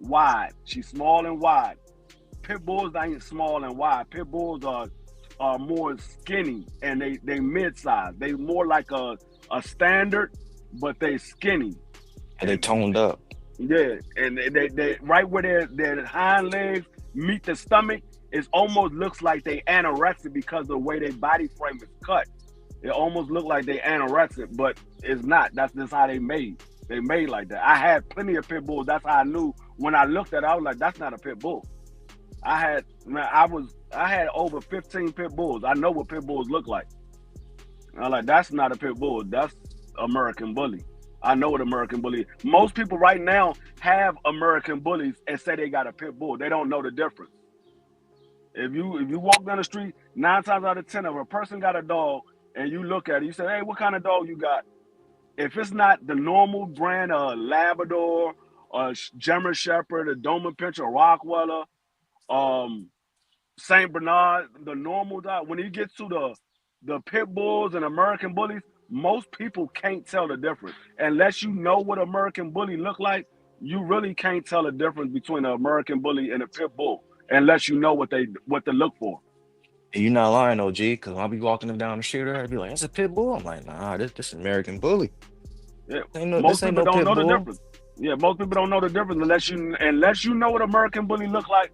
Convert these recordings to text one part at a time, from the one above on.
wide. She's small and wide. Pit bulls ain't small and wide. Pit bulls are more skinny and they mid size. They more like a standard, but they skinny. And they And toned up. yeah, and they right where their hind legs meet the stomach, it almost looks like they anorexic because of the way their body frame is cut. It almost look like they anorexic, but it's not. That's just how they made. They made like that. I had plenty of pit bulls. That's how I knew when I looked at it, I was like, that's not a pit bull. I had over 15 pit bulls. I know what pit bulls look like. I'm like, that's not a pit bull. That's American bully. I know what American bully is. Most people right now have American bullies and say they got a pit bull. They don't know the difference. If you walk down the street, 9 times out of 10, if a person got a dog and you look at it, you say, hey, what kind of dog you got? If it's not the normal brand of Labrador or German Shepherd, a Doberman Pinscher, Rottweiler, um, Saint Bernard, the normal dog, when you get to the pit bulls and American bullies, most people can't tell the difference. Unless you know what American bully look like, you really can't tell the difference between an American bully and a pit bull unless you know what to look for. And you're not lying, OG, because I'll be walking them down the street, I'd be like, "That's a pit bull." I'm like, "Nah, this American bully. Yeah, This most ain't people no don't pit know the bull." difference. Yeah, most people don't know the difference unless you know what American bully look like.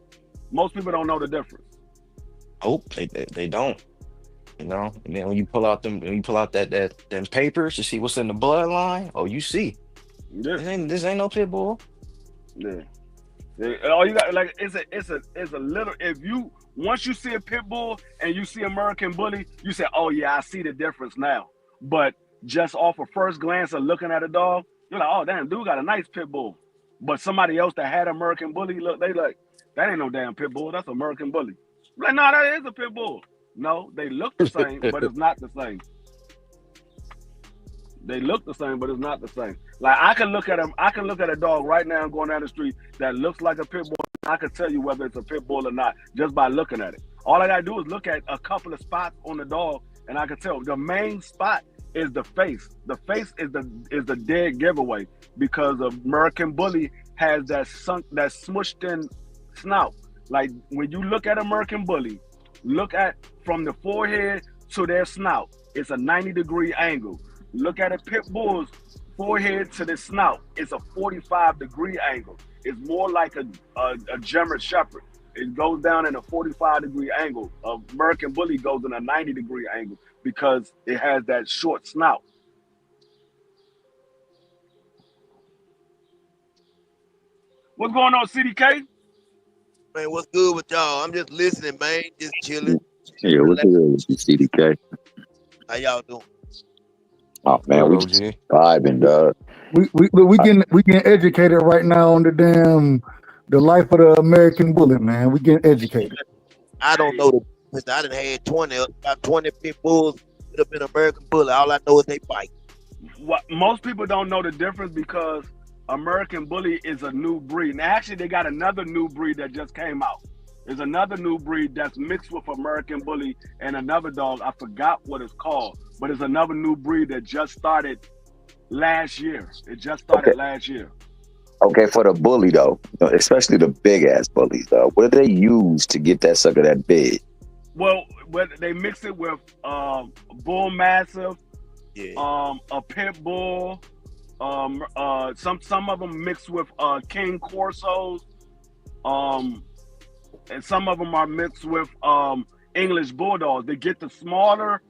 Most people don't know the difference. Oh, they don't. And then when you pull out that them papers to see what's in the bloodline, oh, you see, Yeah, this ain't no pit bull. yeah. All you got like it's a little. If you once you see a pit bull and you see American bully, you say, "Oh yeah, I see the difference now." But just off a first glance of looking at a dog, you're like, "Oh damn, dude got a nice pit bull." But somebody else that had American bully, look, they like that ain't no damn pit bull. That's American bully. Like, no, that is a pit bull. No, they look the same, but it's not the same. They look the same, but it's not the same. Like I can look at them. I can look at a dog right now going down the street that looks like a pit bull. I can tell you whether it's a pit bull or not just by looking at it. All I gotta do is look at a couple of spots on the dog, and I can tell. The main spot is the face. The face is the dead giveaway because American Bully has that smushed in snout. Like when you look at American Bully, look at from the forehead to their snout. It's a 90-degree angle. Look at a pit bull's forehead to the snout. It's a 45-degree angle. It's more like a German Shepherd. It goes down in a 45-degree angle. American Bully goes in a 90-degree angle because it has that short snout. What's going on, CDK? Man, what's good with y'all? I'm just listening, man. Just chilling. Yeah, what's Relax. good with you, CDK? How y'all doing? Oh man, Good, we just OG. vibing, dog. We getting educated right now on the life of the American bullet, man. We getting educated. I don't know the difference. I done had 20, about 20 pit bulls that have been American Bully. All I know is they bite. What most people don't know the difference because American Bully is a new breed. And actually, they got another new breed that just came out. There's another new breed that's mixed with American Bully and another dog. I forgot what it's called, but it's another new breed that just started last year. It just Okay, started last year. okay, for the bully though, especially the big ass bullies though. What do they use to get that sucker that big? Well, they mix it with bull mastiff, Yeah. a pit bull. Some of them mixed with king corsos. Um, and some of them are mixed with English bulldogs. They get the smaller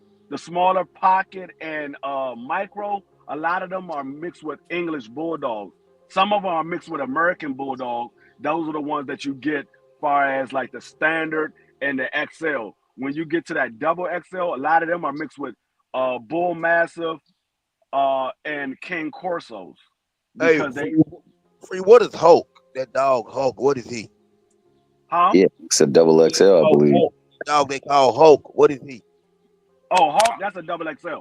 pocket and micro. A lot of them are mixed with English bulldogs. Some of them are mixed with American bulldog. Those are the ones that you get far as like the standard and the XL. When you get to that double XL, a lot of them are mixed with bull massive and king corsos Hey, because they, Free, what is Hulk? That dog Hulk. What is he? huh? Yeah, it's a double XL, I Oh, believe. Hulk. Dog they call Hulk. What is he? Oh, Hawk, that's a double XL.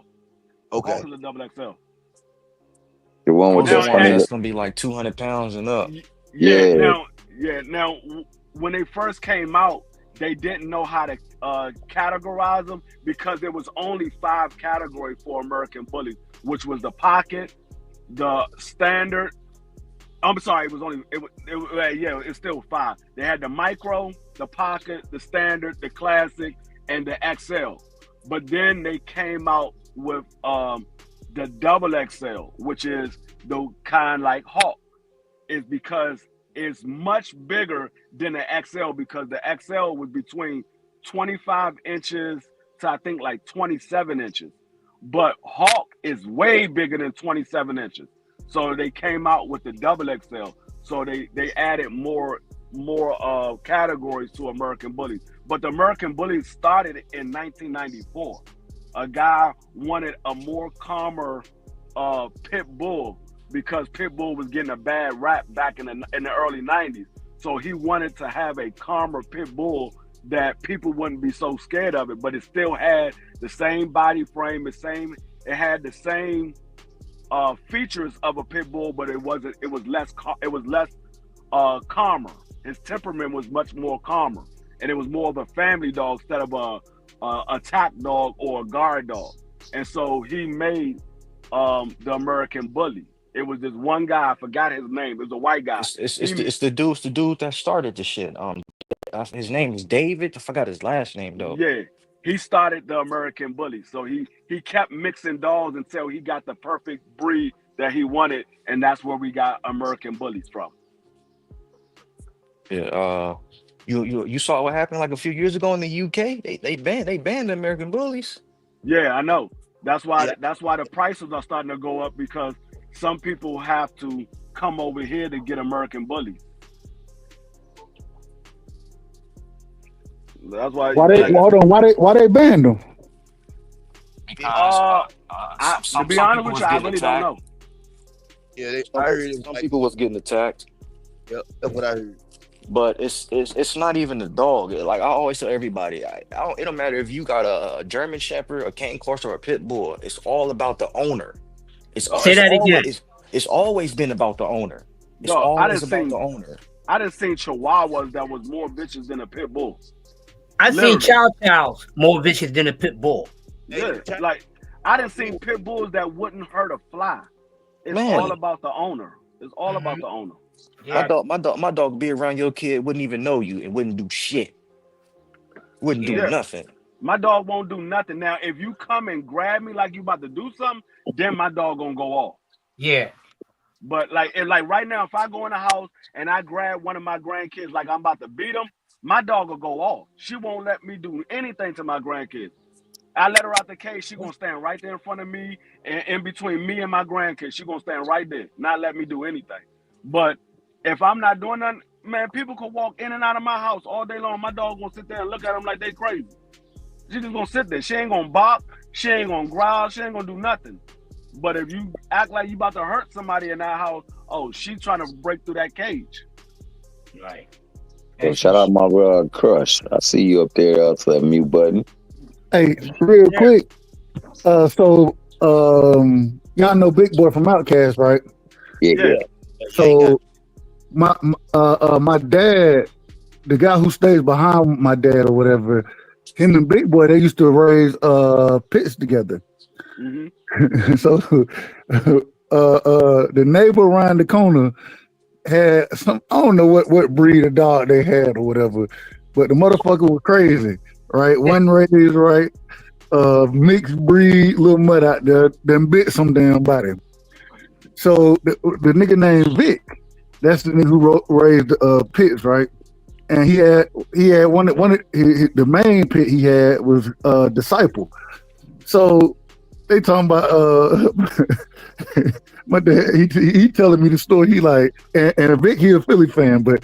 Okay. Hawk is a double XL. The one with What's the the Now, one funny. that's gonna be like 200 pounds and up? yeah, Yeah, now, when they first came out, they didn't know how to categorize them because there was only 5 categories for American Bully, which was the pocket, the standard, I'm sorry, it was only yeah, it's still 5. They had the micro, the pocket, the standard, the classic, and the XL. But then they came out with the double XL, which is the kind like Hawk. Is because it's much bigger than the XL, because the XL was between 25 inches to I think like 27 inches. But Hawk is way bigger than 27 inches. So they came out with the double XL. So they added more categories to American Bullies. But the American Bullies started in 1994. A guy wanted a more calmer pit bull, because pit bull was getting a bad rap back in the early 90s. So he wanted to have a calmer pit bull that people wouldn't be so scared of it, but it still had the same body frame, it had the same features of a pit bull, but it was less calmer. His temperament was much more calmer, and it was more of a family dog instead of a attack dog or a guard dog. And so he made the American Bully. It was this one guy, I forgot his name. It was a white guy. It's the dude that started the shit. His name is David. I forgot his last name though. Yeah, he started the American Bully. So he kept mixing dogs until he got the perfect breed that he wanted, and that's where we got American Bullies from. Yeah. You saw what happened like a few years ago in the UK? They banned the American Bullies. Yeah, I know. That's why the prices are starting to go up, because some people have to come over here to get American Bullies. That's why. Why they banned them? Because to be honest with you, I really don't know. Yeah, I heard it. Some people was getting attacked. Yeah, that's what I heard. But it's not even the dog. Like I always tell everybody, it don't matter if you got a German Shepherd, a Cane Corso, or a Pit Bull. It's all about the owner. Say that again. It's always been about the owner. It's always about the owner. I done seen Chihuahuas that was more vicious than a Pit Bull. I seen Chow more vicious than a Pit Bull. Yeah, like I done seen Pit Bulls that wouldn't hurt a fly. It's all about the owner. It's all about the owner. Yeah. My dog be around your kid, wouldn't even know you and wouldn't do shit. Wouldn't do nothing. My dog won't do nothing. Now, if you come and grab me like you about to do something, then my dog gonna go off. Yeah. But like right now, if I go in the house and I grab one of my grandkids like I'm about to beat them, my dog will go off. She won't let me do anything to my grandkids. I let her out the cage, she gonna stand right there in front of me, and in between me and my grandkids, she gonna stand right there, not let me do anything. But if I'm not doing nothing, man, people could walk in and out of my house all day long. My dog gonna sit there and look at them like they crazy. She just gonna sit there. She ain't gonna bark. She ain't gonna growl. She ain't gonna do nothing. But if you act like you about to hurt somebody in that house, oh, she trying to break through that cage. Right. So shout out my crush. I see you up there to that mute button. Hey, real quick. So y'all know Big Boy from Outkast, right? Yeah. So my dad, the guy who stays behind my dad or whatever, him and Big Boy, they used to raise pits together. Mm-hmm. So the neighbor around the corner had some, I don't know what breed of dog they had or whatever, but the motherfucker was crazy, right? One raised, right? Mixed breed, little mutt out there, then bit some damn body. So the nigga named Vic, that's the nigga who raised pits, right? And he had the main pit he had was Disciple. So they talking about my dad. He telling me the story. He like, and Vic, he a Philly fan, but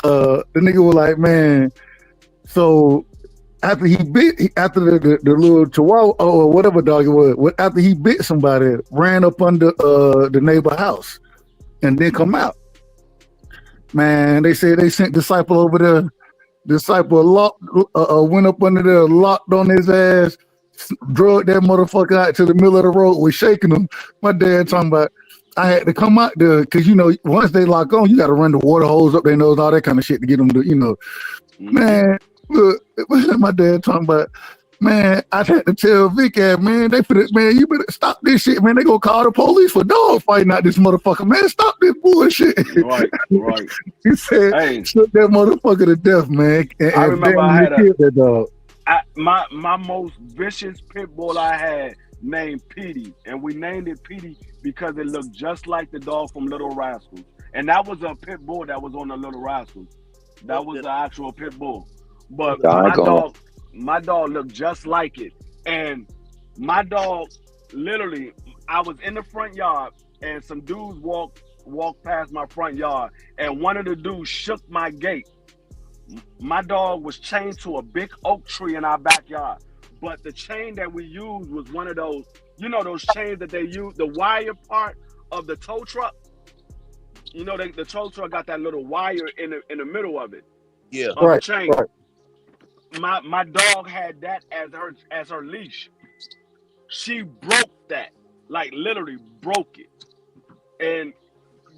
the nigga was like, man. So after the little Chihuahua or whatever dog it was, after he bit somebody, ran up under the neighbor house, and then come out. Man, they said they sent Disciple over there. Disciple went up under there, locked on his ass, drug that motherfucker out to the middle of the road, was shaking him. My dad talking about, I had to come out there because, you know, once they lock on, you got to run the water hose up their nose, all that kind of shit to get them to, you know. Man, look, my dad talking about, Man, I had to tell Vic, man, man, you better stop this shit, man. They gonna call the police for dog fighting out this motherfucker, man. Stop this bullshit. Right, right. He said, Hey, shoot that motherfucker to death, man. And I remember damn I had killed that dog. my most vicious pit bull I had named Petey, and we named it Petey because it looked just like the dog from Little Rascals, and that was a pit bull that was on the Little Rascals. That was the actual pit bull, but my dog looked just like it, and my dog literally, I was in the front yard, and some dudes walked past my front yard, and one of the dudes shook my gate. My dog was chained to a big oak tree in our backyard, but the chain that we used was one of those, those chains that they use, the wire part of the tow truck. The tow truck got that little wire in the middle of it. Yeah. Of the chain. Right. My dog had that as her leash. She broke that, like literally broke it, and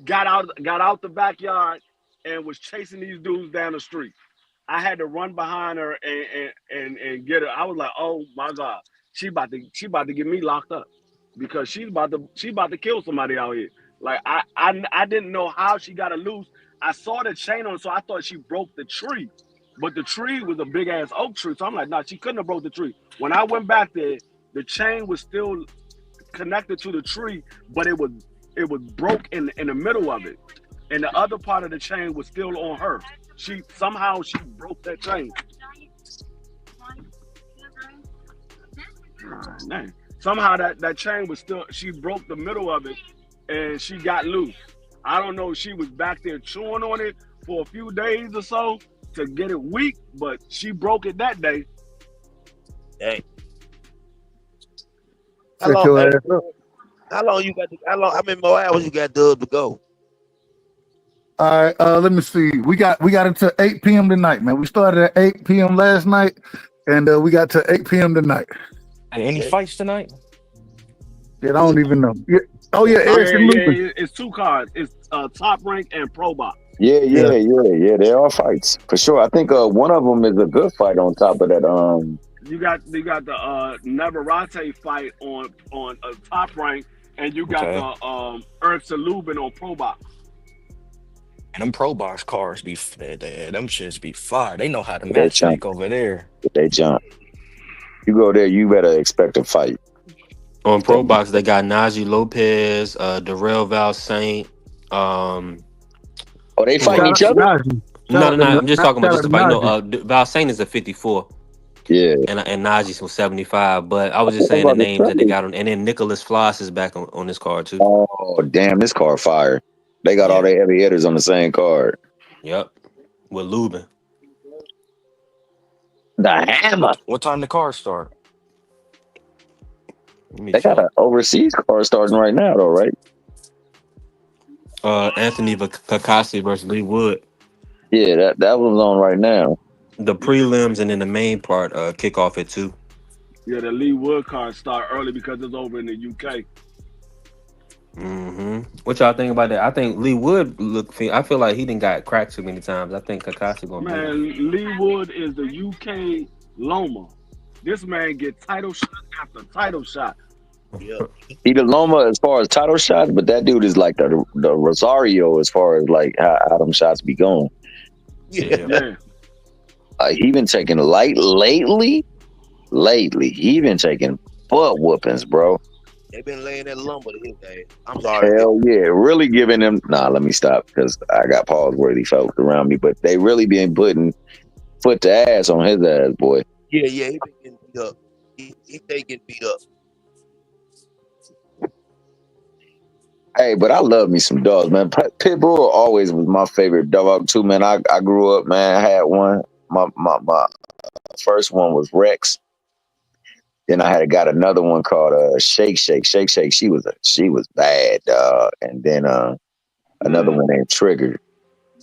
got out the backyard and was chasing these dudes down the street. I had to run behind her and get her. I was like, oh my God, she about to get me locked up because she about to kill somebody out here. Like I didn't know how she got it loose. I saw the chain on, so I thought she broke the tree. But the tree was a big ass oak tree. So I'm like, nah, she couldn't have broke the tree. When I went back there, the chain was still connected to the tree, but it was broke in the middle of it. And the other part of the chain was still on her. She broke that chain. Man. Somehow that chain was still, she broke the middle of it and she got loose. I don't know if she was back there chewing on it for a few days or so to get it weak, but she broke it that day. Hey. How long you got how many more hours you got to go? All right, let me see. We got until 8 p.m. tonight, man. We started at 8 p.m. last night, and we got to 8 p.m. tonight. Any fights tonight? Yeah, I don't even know. Yeah. Oh yeah, it's 2 cards. It's Top Rank and Pro Box. Yeah. They are fights for sure. I think one of them is a good fight. On top of that, you got the Navarrete fight on Top Rank, and you got the Ersa Lubin on Pro Box. And them Pro Box cars them shits be fire. They know how to match make over there. They jump. You go there, you better expect a fight. On Pro Box, they got Najee Lopez, Darrell Val Saint. They fighting each other? No. I'm just talking about this fight. Val Saint is a 54. Yeah. And Najee's from 75. But I was just saying the names that they got on. And then Nicholas Floss is back on this card too. Oh, damn, this card fire. They got all their heavy hitters on the same card. Yep. With Lubin. The Hammer. What time the card start? They got an overseas card starting right now, though, right? Anthony Kakasi versus Lee Wood. Yeah, that one's on right now. The prelims and then the main part kick off at 2. Yeah, the Lee Wood cards start early because it's over in the UK. Mm-hmm. What y'all think about that? I think Lee Wood I feel like he didn't got cracked too many times. I think Kakasi gonna be. Lee Wood is the UK Loma. This man get title shot after title shot. Yeah. He the Loma as far as title shots, but that dude is like the Rosario as far as like how them shots be going. Yeah. He been taking lately. He been taking butt whoopings, bro. They been laying that lumber to his day. I'm sorry. Hell yeah, really giving him. Nah, let me stop because I got pause-worthy folks around me, but they really been putting foot to ass on his ass, boy. Yeah, he been getting beat up. He getting beat up. Hey, but I love me some dogs, man. Pitbull always was my favorite dog too, man. I grew up, man. I had one. My first one was Rex. Then I got another one called Shake. She was bad, dog. And then another one named Trigger.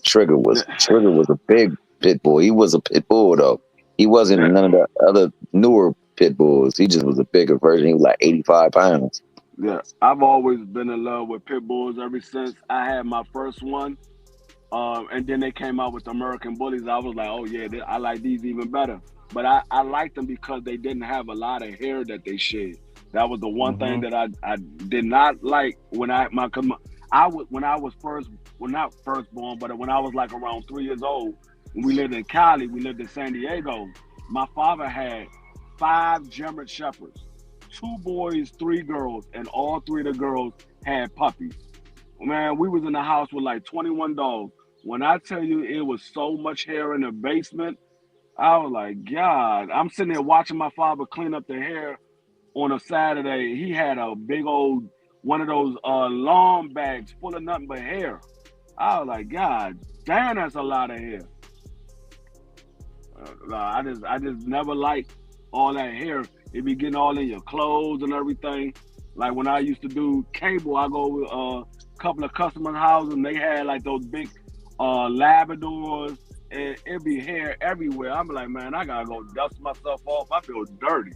Trigger was a big pit bull. He was a pit bull though. He wasn't none of the other newer pit bulls. He just was a bigger version. He was like 85 pounds. Yeah, I've always been in love with pit bulls ever since I had my first one. And then they came out with the American Bullies. I was like, oh yeah, I like these even better. But I liked them because they didn't have a lot of hair that they shed. That was the one thing that I did not like when I was first, well, not first born, but when I was like around 3 years old. We lived in Cali. We lived in San Diego. My father had 5 German Shepherds, 2 boys, 3 girls, and all 3 of the girls had puppies. Man, we was in the house with like 21 dogs. When I tell you it was so much hair in the basement, I was like, God. I'm sitting there watching my father clean up the hair on a Saturday. He had a big old, one of those lawn bags full of nothing but hair. I was like, God damn, that's a lot of hair. I just never liked all that hair. It be getting all in your clothes and everything. Like when I used to do cable, I go with a couple of customers' houses and they had like those big Labradors and it be hair everywhere. I'm like, man, I gotta go dust myself off. I feel dirty.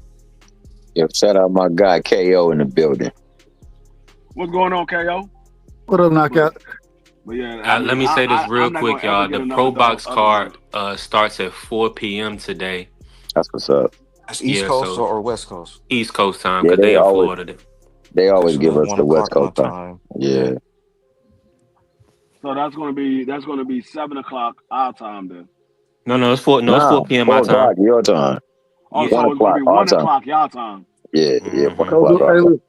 Yo, shout out my guy KO in the building. What's going on, KO? What up, Knockout? But yeah, let me say this real quick, y'all. The Pro Box card starts at 4 p.m. today. That's what's up. That's East Coast or West Coast? East Coast time, because they in Florida. They always give us the West Coast time. Yeah. So that's gonna be 7:00 our time then. No, it's 4 p.m. my time. Your time. Oh, so it's gonna be 1 o'clock y'all time. Yeah, 1 o'clock.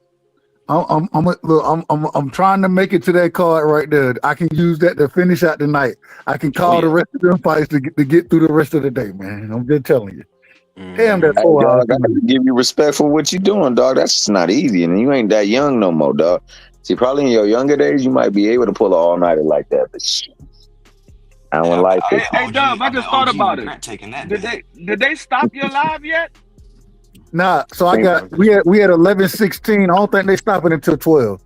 I'm trying to make it to that card right there. I can use that to finish out the night. I can call the rest of them fights to get through the rest of the day, man. I'm just telling you. Damn, that's 4 hours. I gotta give you respect for what you're doing, dog. That's just not easy, and you ain't that young no more, dog. See, probably in your younger days, you might be able to pull an all-nighter like that, but shit. I don't like it. Hey, Dub, I just thought about it. Did they stop your live yet? Nah, so we had 11:16. I don't think they stop it until 12.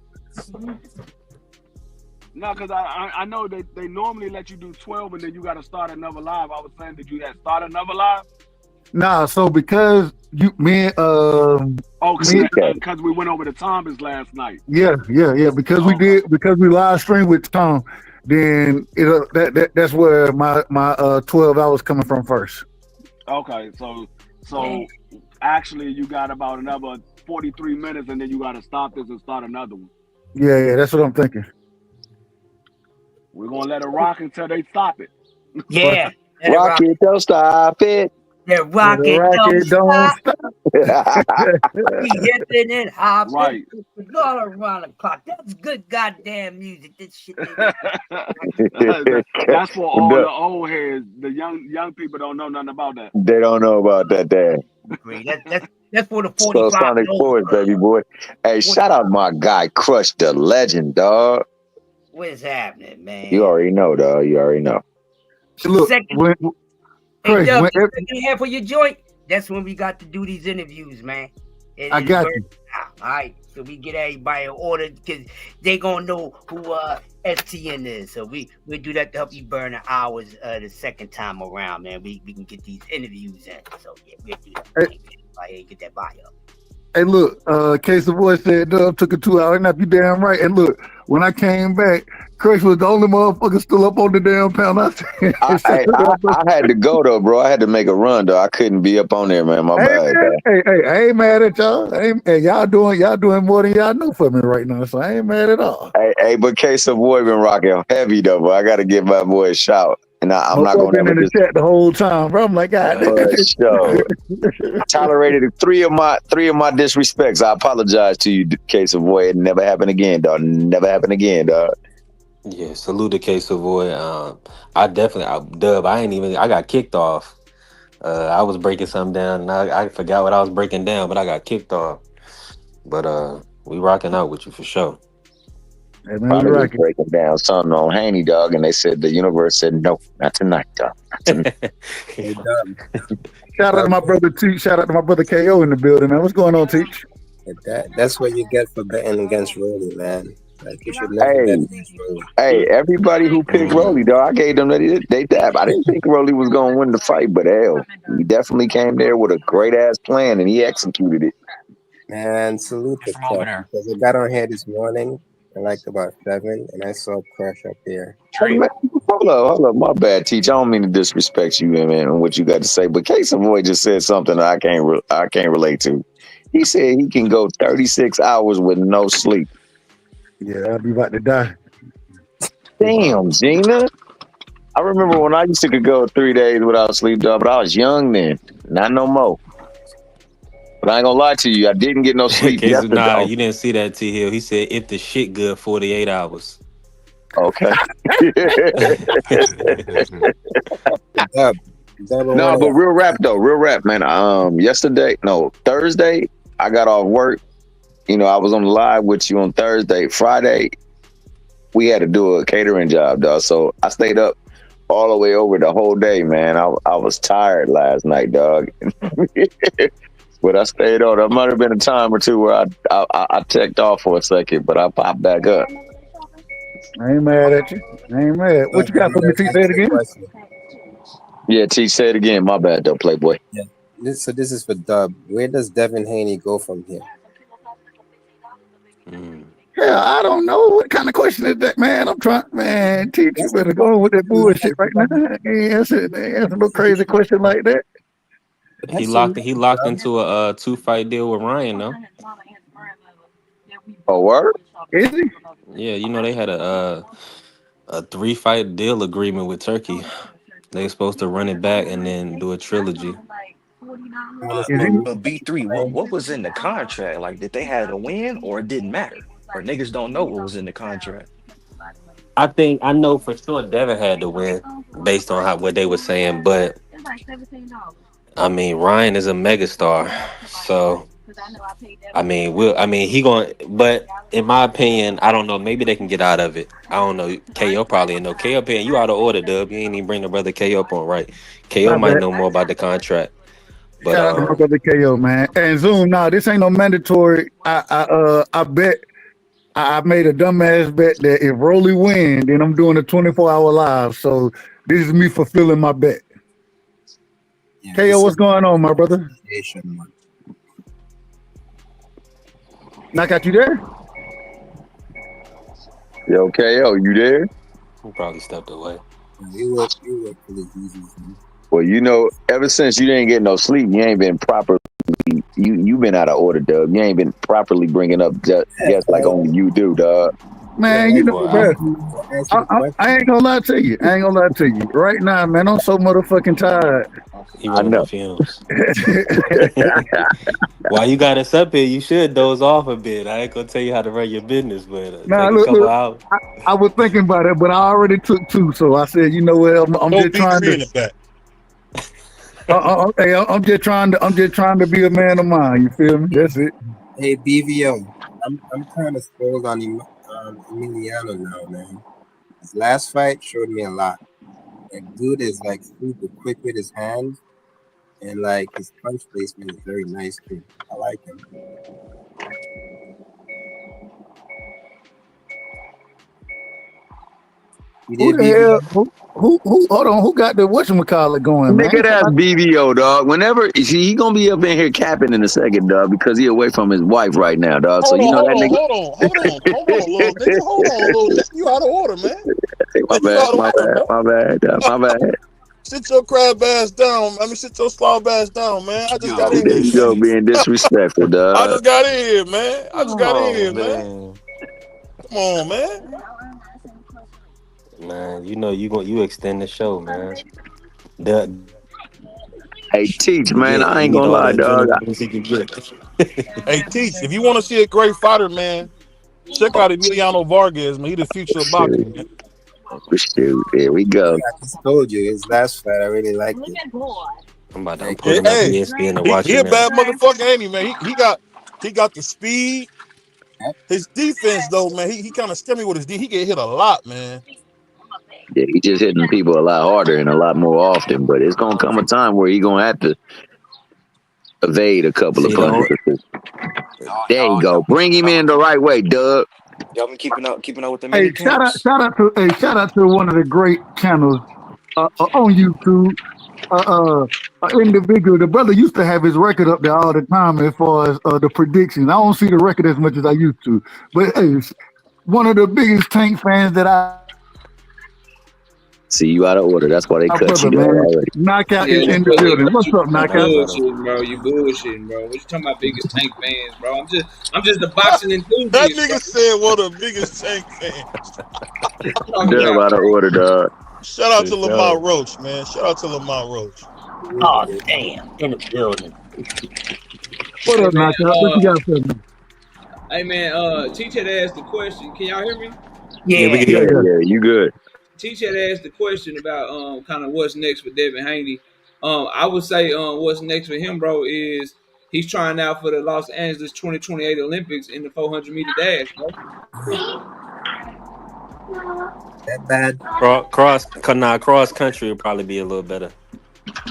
No, because I know they normally let you do 12 and then you got to start another live. I was saying, did you start another live? Nah, so because because we went over the Thomas last night. Yeah. Because we live streamed with Tom, then that's where my 12 hours coming from first. Okay, so actually you got about another 43 minutes and then you got to stop this and start another one. Yeah, that's what I'm thinking. We're gonna let it rock until they stop it. Yeah. Rock it, don't stop it. Yeah, rock it, don't stop. We hitting and hopping. Right. All around the clock. That's good goddamn music. This shit. That's for all the old heads. The young people don't know nothing about that. They don't know about that, damn. That's for the 45. Sonic Boys, baby boy. Hey, shout out my guy, Crush the Legend, dog. What is happening, man? You already know, dog. You already know. Look, second half of your joint, that's when we got to do these interviews, man. I got you. All right, so we get everybody in order because they gonna know who STN is. So we do that to help you burn the hours the second time around, man. We can get these interviews in. So yeah, we'll do that. Get that buy up. Hey, look, Case of Voice said Dub took a 2 hour nap. You damn right. And look, when I came back, Chris was the only motherfucker still up on the damn pound. I had to go though, bro. I had to make a run though. I couldn't be up on there, man. My bad. Hey, I ain't mad at y'all. Y'all doing more than y'all know for me right now, so I ain't mad at all. Hey, but Case of Boy been rocking heavy though, but I got to give my boy a shout. And I'm not going to in the chat the whole time, bro. I'm like, God. I tolerated 3 of my disrespects. I apologize to you, Case of Boy. It never happened again, dog. Never happened again, dog. Yeah, salute to Case of Boy. I got kicked off. I was breaking something down, and I forgot what I was breaking down, but I got kicked off. But we rocking out with you for sure. Hey, man, probably was breaking down something on Haney, dog, and they said the universe said no, not tonight, dog. Not tonight. Shout out to my brother Teach. Shout out to my brother KO in the building, man. What's going on, Teach? That's what you get for betting against Rolly, man. Like you should never bet against Rolly. Hey, everybody who picked Rolly, dog, I gave them they dab. I didn't think Rolly was gonna win the fight, but hell, he definitely came there with a great ass plan and he executed it. Man, salute the Crush, because I got on here this morning. I like about 7, and I saw Crush up there. Before hold up. My bad, Teach. I don't mean to disrespect you, man, and what you got to say. But Case Boy just said something I can't relate to. He said he can go 36 hours with no sleep. Yeah, I'll be about to die. Damn, Gina. I remember when I used to could go 3 days without sleep, dog, but I was young then. Not no more. But I ain't gonna lie to you, I didn't get no sleep Case, yesterday. nah, you didn't see that, T Hill. He said if the shit good, 48 hours. Okay. Dub, No, but real rap, man. Thursday, I got off work. You know, I was on the live with you on Thursday. Friday, we had to do a catering job, dog. So I stayed up all the way over the whole day, man. I was tired last night, dog. But I stayed on. There might have been a time or two where I checked off for a second, but I popped back up. I ain't mad at you. I ain't mad. What you got for me? T, say it again. Yeah, T, say it again. My bad, though, Playboy. Yeah. This is for Dub. Where does Devin Haney go from here? Yeah, I don't know. What kind of question is that, man? I'm trying, man. Teach, you better go with that bullshit right now. Ain't answer no crazy question like that. He locked into a 2-fight deal with Ryan, though. Oh, word? Is he? Yeah, you know they had a 3-fight deal agreement with Turkey. They're supposed to run it back and then do a trilogy. But B3, what was in the contract? Like, did they have to win or it didn't matter? Or niggas don't know what was in the contract? I know for sure Devin had to win based on what they were saying, but I mean Ryan is a megastar, so but in my opinion, I don't know. Maybe they can get out of it. I don't know. KO probably know. KO paying you out of order, Dub. You ain't even bring the brother KO up on right. KO might know more about the contract. But shout out to my brother KO, man. And Zoom, this ain't no mandatory. I bet I made a dumbass bet that if Rolly win, then I'm doing a 24-hour live. So this is me fulfilling my bet. Yeah, KO, what's going on, my brother? Knock out, you there? Yo, KO, you there? He probably stepped away. You work for the easy. Well, you know, ever since you didn't get no sleep, you ain't been properly. You been out of order, Dub. You ain't been properly bringing up guests like only you do, dog. Man, you know, bro. I ain't gonna lie to you. Right now, man, I'm so motherfucking tired. He running the fumes. While you got us up here, you should doze off a bit. I ain't gonna tell you how to run your business, but take a couple hours. I was thinking about it, but I already took 2, so I said, you know what, I'm just trying to. I'm just trying to be a man of mine. You feel me? That's it. Hey, BVO, I'm kind of spoiled on Emiliano now, man. His last fight showed me a lot. Like, dude is like super quick with his hands, and like his punch placement is very nice too. I like him. Who the hell? Who? Hold on. Who got the whatchamacallit going, man? Nigga, that's BBO, dog. Whenever he gonna be up in here capping in a second, dog, because he away from his wife right now, dog. Hold so you on, know that nigga. Hold on, little nigga. You out of order, man. My bad. Sit your crab ass down. Sit your slob ass down, man. I just got in here. Yo, being disrespectful, dog. I just got in here, man. Come on, man. Man, you know you extend the show, man. Hey, Teach, man, I ain't gonna lie, dog. Hey, Teach, if you want to see a great fighter, man, check out Emiliano Vargas, man. He the future of boxing, man. Shoot, there we go. I just told you his last fight, I really liked it. I'm about to put him on ESPN and watch him. He a bad motherfucker, ain't he, man? He got the speed. His defense, though, man, he kind of scary with his D. He get hit a lot, man. Yeah, he just hitting people a lot harder and a lot more often, but it's gonna come a time where he gonna have to evade a couple of punches. There you go. Bring him in the right way, Doug. Y'all been keeping up with the Hey, shout out to one of the great channels on YouTube. Individual, the brother used to have his record up there all the time as far as the predictions. I don't see the record as much as I used to, but hey, one of the biggest Tank fans that I See, you out of order. That's why they My cut brother, you man. already. Knockout Yeah, is in the but building. What's up, Nah, you my Knockout? brother. bullshitting, bro. You bullshitting, bro. What you talking about? Biggest tank fans, bro. I'm just a boxing That enthusiast, bro. nigga said one of the biggest tank fans. What you talking Dub about, out of bro? order, dog. Shout out For to Lamar sure. Roach, man. Shout out to Lamar Roach. Oh damn, in the building. What Hey up, man, Knockout? What you got for me? Teach had asked the question. Can y'all hear me? Yeah, we Yeah. can Yeah, hear you. yeah, you good. Teach had asked the question about kind of what's next for Devin Haney. I would say what's next for him, bro, is he's trying out for the Los Angeles 2028 Olympics in the 400 meter dash, bro. That bad. Cross country would probably be a little better.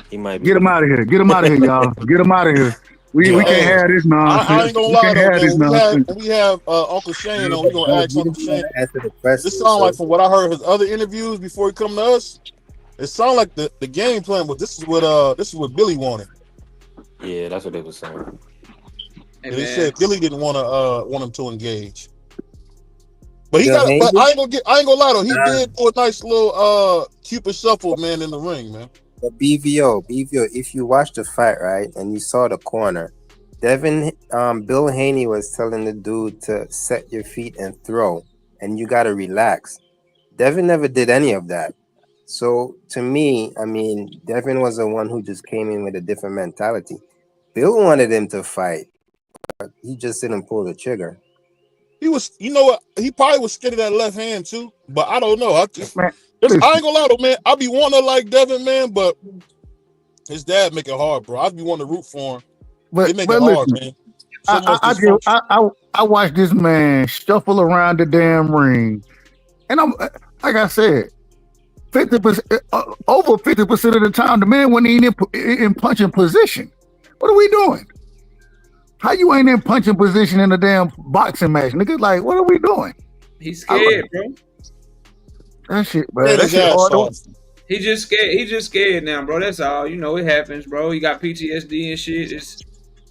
He might be Get him willing. out of here. Get him out of here, y'all. Get him out of here. We Yeah, can't hey, have this I ain't nonsense. gonna We lie can't though, have man. this When nonsense. we have Uncle Shane Yeah, on, we but gonna Dub, ask you Uncle didn't want Shane. to answer the This question. sound like So from what I heard his other interviews before he come to us. It sound like the game plan, but this is what Billy wanted. Yeah, that's what they was saying. Hey And he man, said Billy didn't want him to engage. But Bill but Haney, I ain't gonna lie though, he nah, did do a nice little Cupid shuffle, man, in the ring, man. but BVO, if you watch the fight, right, and you saw the corner, Bill Haney was telling the dude to set your feet and throw, and you gotta relax. Devin never did any of that. So to me, I mean, Devin was the one who just came in with a different mentality. Bill wanted him to fight. He just didn't pull the trigger. He was, you know what? He probably was scared of that left hand too, but I don't know. Man, I listen. ain't gonna lie though, man. I be wanting to like Devin, man, but his dad make it hard, bro. I be wanting to root for him. They But make but it hard, listen. man. So much I dysfunction. watched this man shuffle around the damn ring, and I'm like I said, 50%, over 50% of the time, the man wasn't even in punching position. What are we doing? How you ain't in punching position in a damn boxing match, nigga? Like, what are we doing? he's scared, bro. That shit, bro. Ran That his shit ass hard. off. He just scared. He just scared now, bro. That's all. You know, it happens, bro. He got PTSD and shit.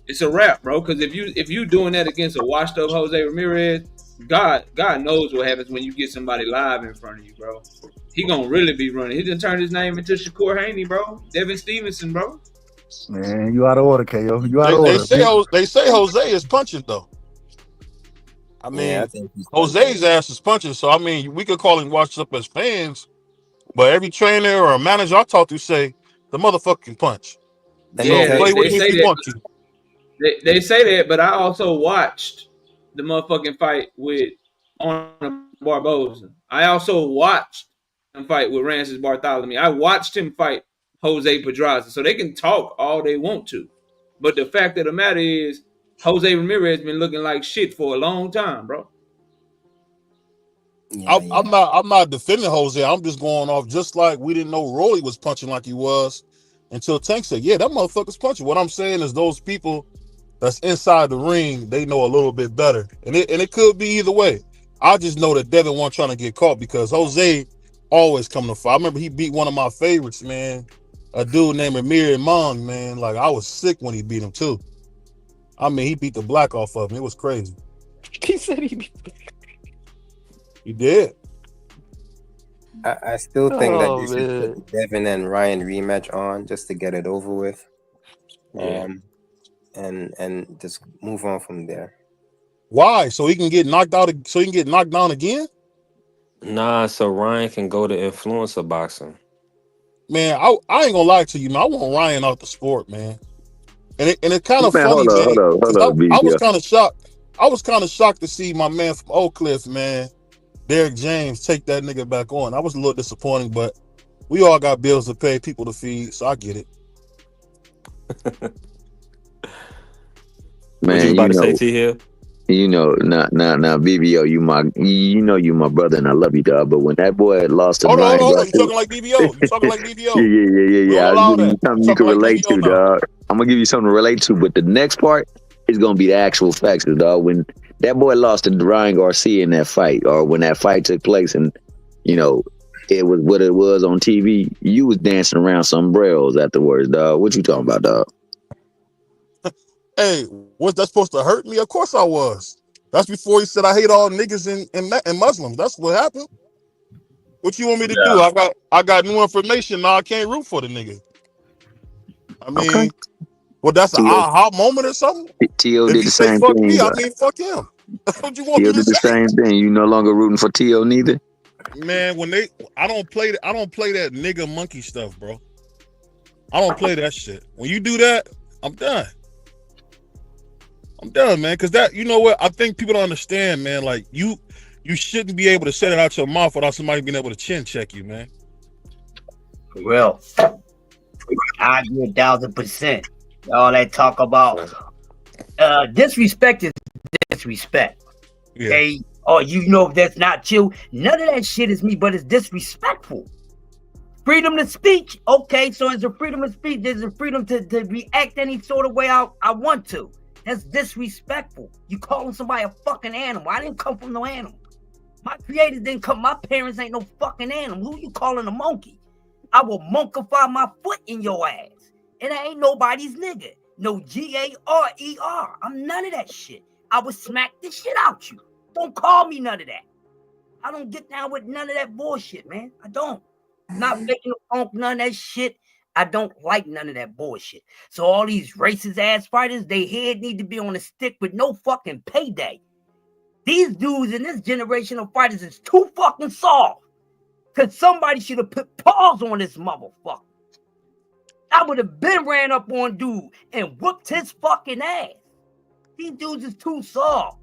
It's a wrap, bro. Because if you doing that against a washed up Jose Ramirez, God knows what happens when you get somebody live in front of you, bro. He gonna really be running. He just turned his name into Shakur Haney, bro. Devin Stevenson, bro. Man, you out of order, KO. You out of They order. say Jose is punching though. I Yeah, I mean, think he's Jose's ass is punching, so I mean, we could call him washed up as fans, but every trainer or manager I talk to say the motherfucker can punch. Let me So Yeah, tell they, play you. with they him if say you that. want to. They say that, but I also watched the motherfucking fight with Arnold Barboza. I also watched him fight with Francis Bartholomew. I watched him fight Jose Pedraza. So they can talk all they want to. But the fact of the matter is, Jose Ramirez been looking like shit for a long time, bro. Yeah, I'm not defending Jose. I'm just going off just like we didn't know Rolly was punching like he was until Tank said, yeah, that motherfucker's punching. What I'm saying is those people that's inside the ring, they know a little bit better. And it could be either way. I just know that Devin wasn't trying to get caught because Jose always coming to fight. I remember he beat one of my favorites, man. A dude named Amir Imam, man. Like, I was sick when he beat him too. I mean, he beat the black off of him. It was crazy. He said he did. I still think that Oh they should man. put the Devin and Ryan rematch on just to get it over with. Yeah. And just move on from there. Why? So he can get knocked out. So he can get knocked down again? Nah, so Ryan can go to influencer boxing. Man, I ain't gonna lie to you, man. I want Ryan out the sport, man. And it kind of Man, funny, man. hold up, I was BBL. kind of shocked. I was kind of shocked to see my man from Oak Cliff, man, Derek James, take that nigga back on. I was a little disappointing, but we all got bills to pay, people to feed, so I get it. What you Man, about to say, T Hill? now, BBO, you my brother, and I love you, dog. But when that boy lost to Hold on, Ryan hold on. Garcia, You talking like BBO? You talking like BBO? yeah. Don't I'll allow give you that. something You you can talking like relate BBO to, now. dog. I'm gonna give you something to relate to, but the next part is gonna be the actual facts, dog. When that boy lost to Ryan Garcia in that fight, or when that fight took place, and it was what it was on TV, you was dancing around sombreros afterwards, dog. What you talking about, dog? Hey, was that supposed to hurt me? Of course I was. That's before he said I hate all niggas and Muslims. That's what happened. What you want me to Yeah. do? I got new information now. I can't root for the nigga. I mean, Okay. well, that's an T.O. aha moment or something. T.O. If did you the say same fuck me, thing. I mean fuck him. What you want T.O. me to did the say? same thing. You no longer rooting for T.O. neither? Man, I don't play that nigga monkey stuff, bro. I don't play that shit. When you do that, I'm done. I'm done, man. Cause that, you know what? I think people don't understand, man. Like you shouldn't be able to say it out your mouth without somebody being able to chin check you, man. Well, I agree 1,000%. All that talk about disrespect is disrespect. Yeah. Okay. Oh, you know that's not you. None of that shit is me, but it's disrespectful. Freedom to speech. Okay, so it's a freedom of speech. There's a freedom to react any sort of way I want to. That's disrespectful. You calling somebody a fucking animal. I didn't come from no animal. My creators didn't come. My parents ain't no fucking animal. Who you calling a monkey? I will monkify my foot in your ass. And I ain't nobody's nigga. No G-A-R-E-R. I'm none of that shit. I would smack the shit out you. Don't call me none of that. I don't get down with none of that bullshit, man. I don't. Not making a funk, none of that shit. I don't like none of that bullshit. So all these racist ass fighters, they head need to be on a stick with no fucking payday. These dudes in this generation of fighters is too fucking soft. Cause somebody should have put paws on this motherfucker. I would have been ran up on dude and whooped his fucking ass. These dudes is too soft.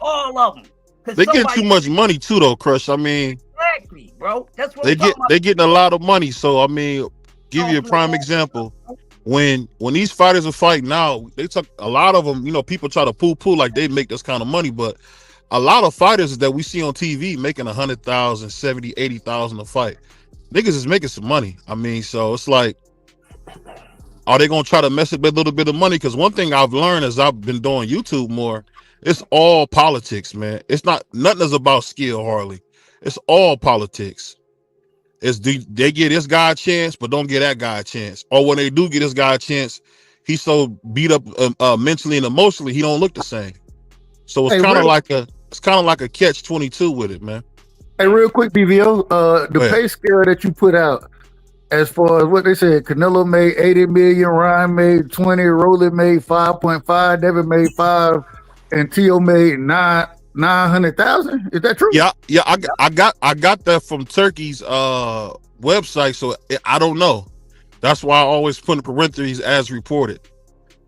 All of them. They get too much money too, though, Crush. I mean, exactly, bro. That's what they getting a lot of money. So I mean, give you a prime example. When these fighters are fighting now, they took a lot of them. You know, people try to poo like they make this kind of money, but a lot of fighters that we see on TV making 100,000, 70, 80,000 a fight. Niggas is making some money. I mean, so it's like, are they gonna try to mess up a little bit of money? Because one thing I've learned as I've been doing YouTube more, it's all politics, man. It's not nothing is about skill, hardly. It's all politics. It's they get this guy a chance, but don't get that guy a chance. Or when they do get this guy a chance, he's so beat up mentally and emotionally, he don't look the same. So it's kind of like a catch-22 with it, man. Hey, real quick, BVO, the pay scale that you put out, as far as what they said, Canelo made 80 million, Ryan made 20, Rolly made 5.5, Devin made 5, and T.O. made 900,000. Is that true? Yeah. I got that from Turkey's website, so I don't know. That's why I always put in parentheses as reported.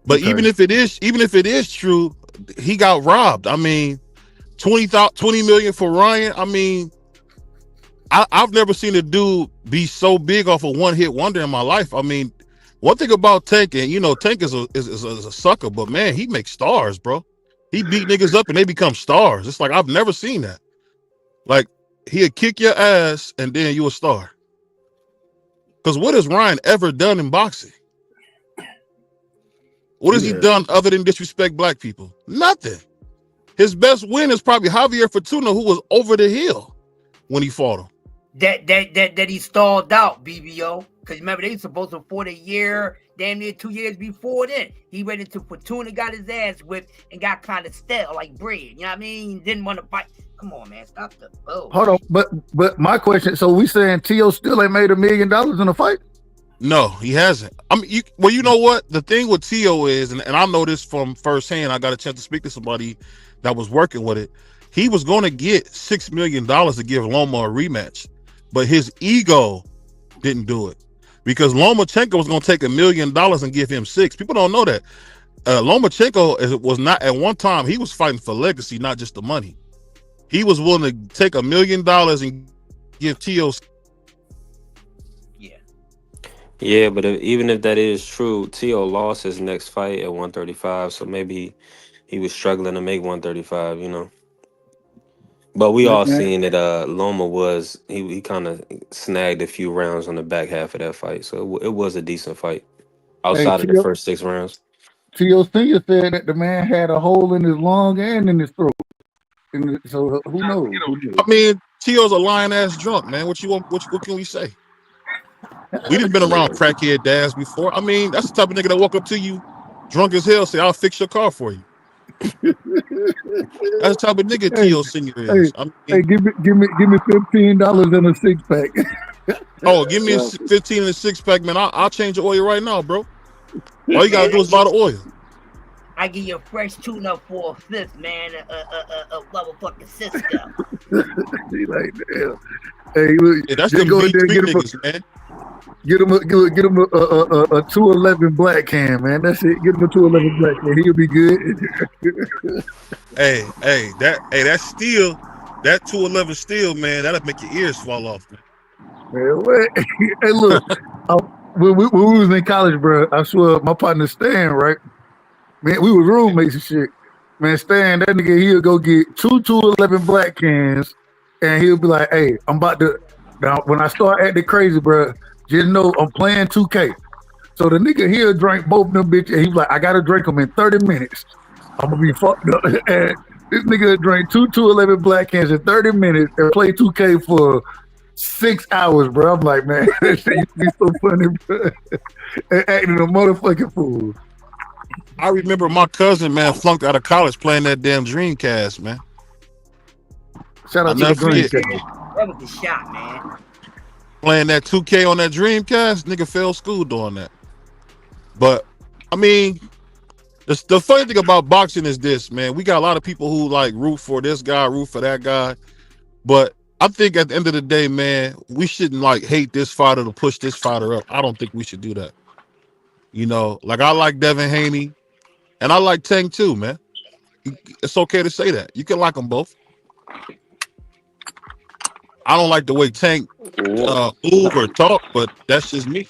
But Okay. even if it is true, he got robbed. I mean, 20 million for Ryan. I mean, I've never seen a dude be so big off a one-hit wonder in my life. I mean, one thing about Tank, and you know, Tank is a sucker, but man, he makes stars, bro. He beat niggas up and they become stars. It's like I've never seen that. Like he'll kick your ass and then you a star. Because what has Ryan ever done in boxing? What has he done other than disrespect black people? Nothing. His best win is probably Javier Fortuna, who was over the hill when he fought him. That he stalled out, BBO. Because remember, they were supposed to fight a year, damn near 2 years before then. He went into Fortuna, got his ass whipped, and got kind of stale like bread. You know what I mean? Didn't want to fight. Come on, man. Stop the bullshit. Hold on. But my question, so we saying T.O. still ain't made $1 million in a fight? No, he hasn't. I mean, you know what? The thing with T.O. is, and I know this from firsthand, I got a chance to speak to somebody that was working with it. He was going to get $6 million to give Loma a rematch, but his ego didn't do it because Lomachenko was going to take $1 million and give him 6. People don't know that. Lomachenko was not, at one time, he was fighting for legacy, not just the money. He was willing to take $1 million and give T.O. Yeah, but even if that is true, T.O. lost his next fight at 135, so maybe he was struggling to make 135, you know. But we all seen that Loma was he kind of snagged a few rounds on the back half of that fight, so it was a decent fight outside of the first 6 rounds. T.O. Senior said that the man had a hole in his lung and in his throat. So who knows? I mean, T.O.'s a lying ass drunk, man. What can we say? We done been around crackhead dads before. I mean, that's the type of nigga that walk up to you drunk as hell, say, I'll fix your car for you. That's the type of nigga Hey, Tio Senior hey, is. I hey, mean, give me $15 and a 6-pack. oh, give me a Exactly. 15 and a 6-pack, man. I'll change the oil right now, bro. All you gotta do is buy the oil. I give you a fresh tuna for a fifth, man. A motherfucking Cisco. He like, damn. Hey, look, Yeah, that's just them go in there and V3 get him niggas, man. a 211 black can, man. That's it. Get him a 211 black can. He'll be good. That steel, that 211 steel, man, that'll make your ears fall off, man. Man, what? Hey, look, when we was in college, bro, I swear, my partner Stan, right? Man, we was roommates and shit. Man, Stan, that nigga, he'll go get 211 black cans, and he'll be like, "Hey, I'm about to." Now, when I start acting crazy, bro, just know I'm playing 2K. So the nigga, he'll drink both of them bitches, and he's like, "I gotta drink them in 30 minutes. I'm gonna be fucked up." And this nigga drank 211 black cans in 30 minutes and play 2K for 6 hours, bro. I'm like, man, that shit used to be so funny, bro. And acting a motherfucking fool. I remember my cousin, man, flunked out of college playing that damn Dreamcast, man. Shout I'll out to the never Green forget. Cast. That was the shot, man. Playing that 2K on that Dreamcast, nigga failed school doing that. But I mean, the funny thing about boxing is this, man. We got a lot of people who like root for this guy, root for that guy. But I think at the end of the day, man, we shouldn't like hate this fighter to push this fighter up. I don't think we should do that. You know, like I like Devin Haney, and I like Tank too, man. It's okay to say that. You can like them both. I don't like the way Tank move or talk, but that's just me.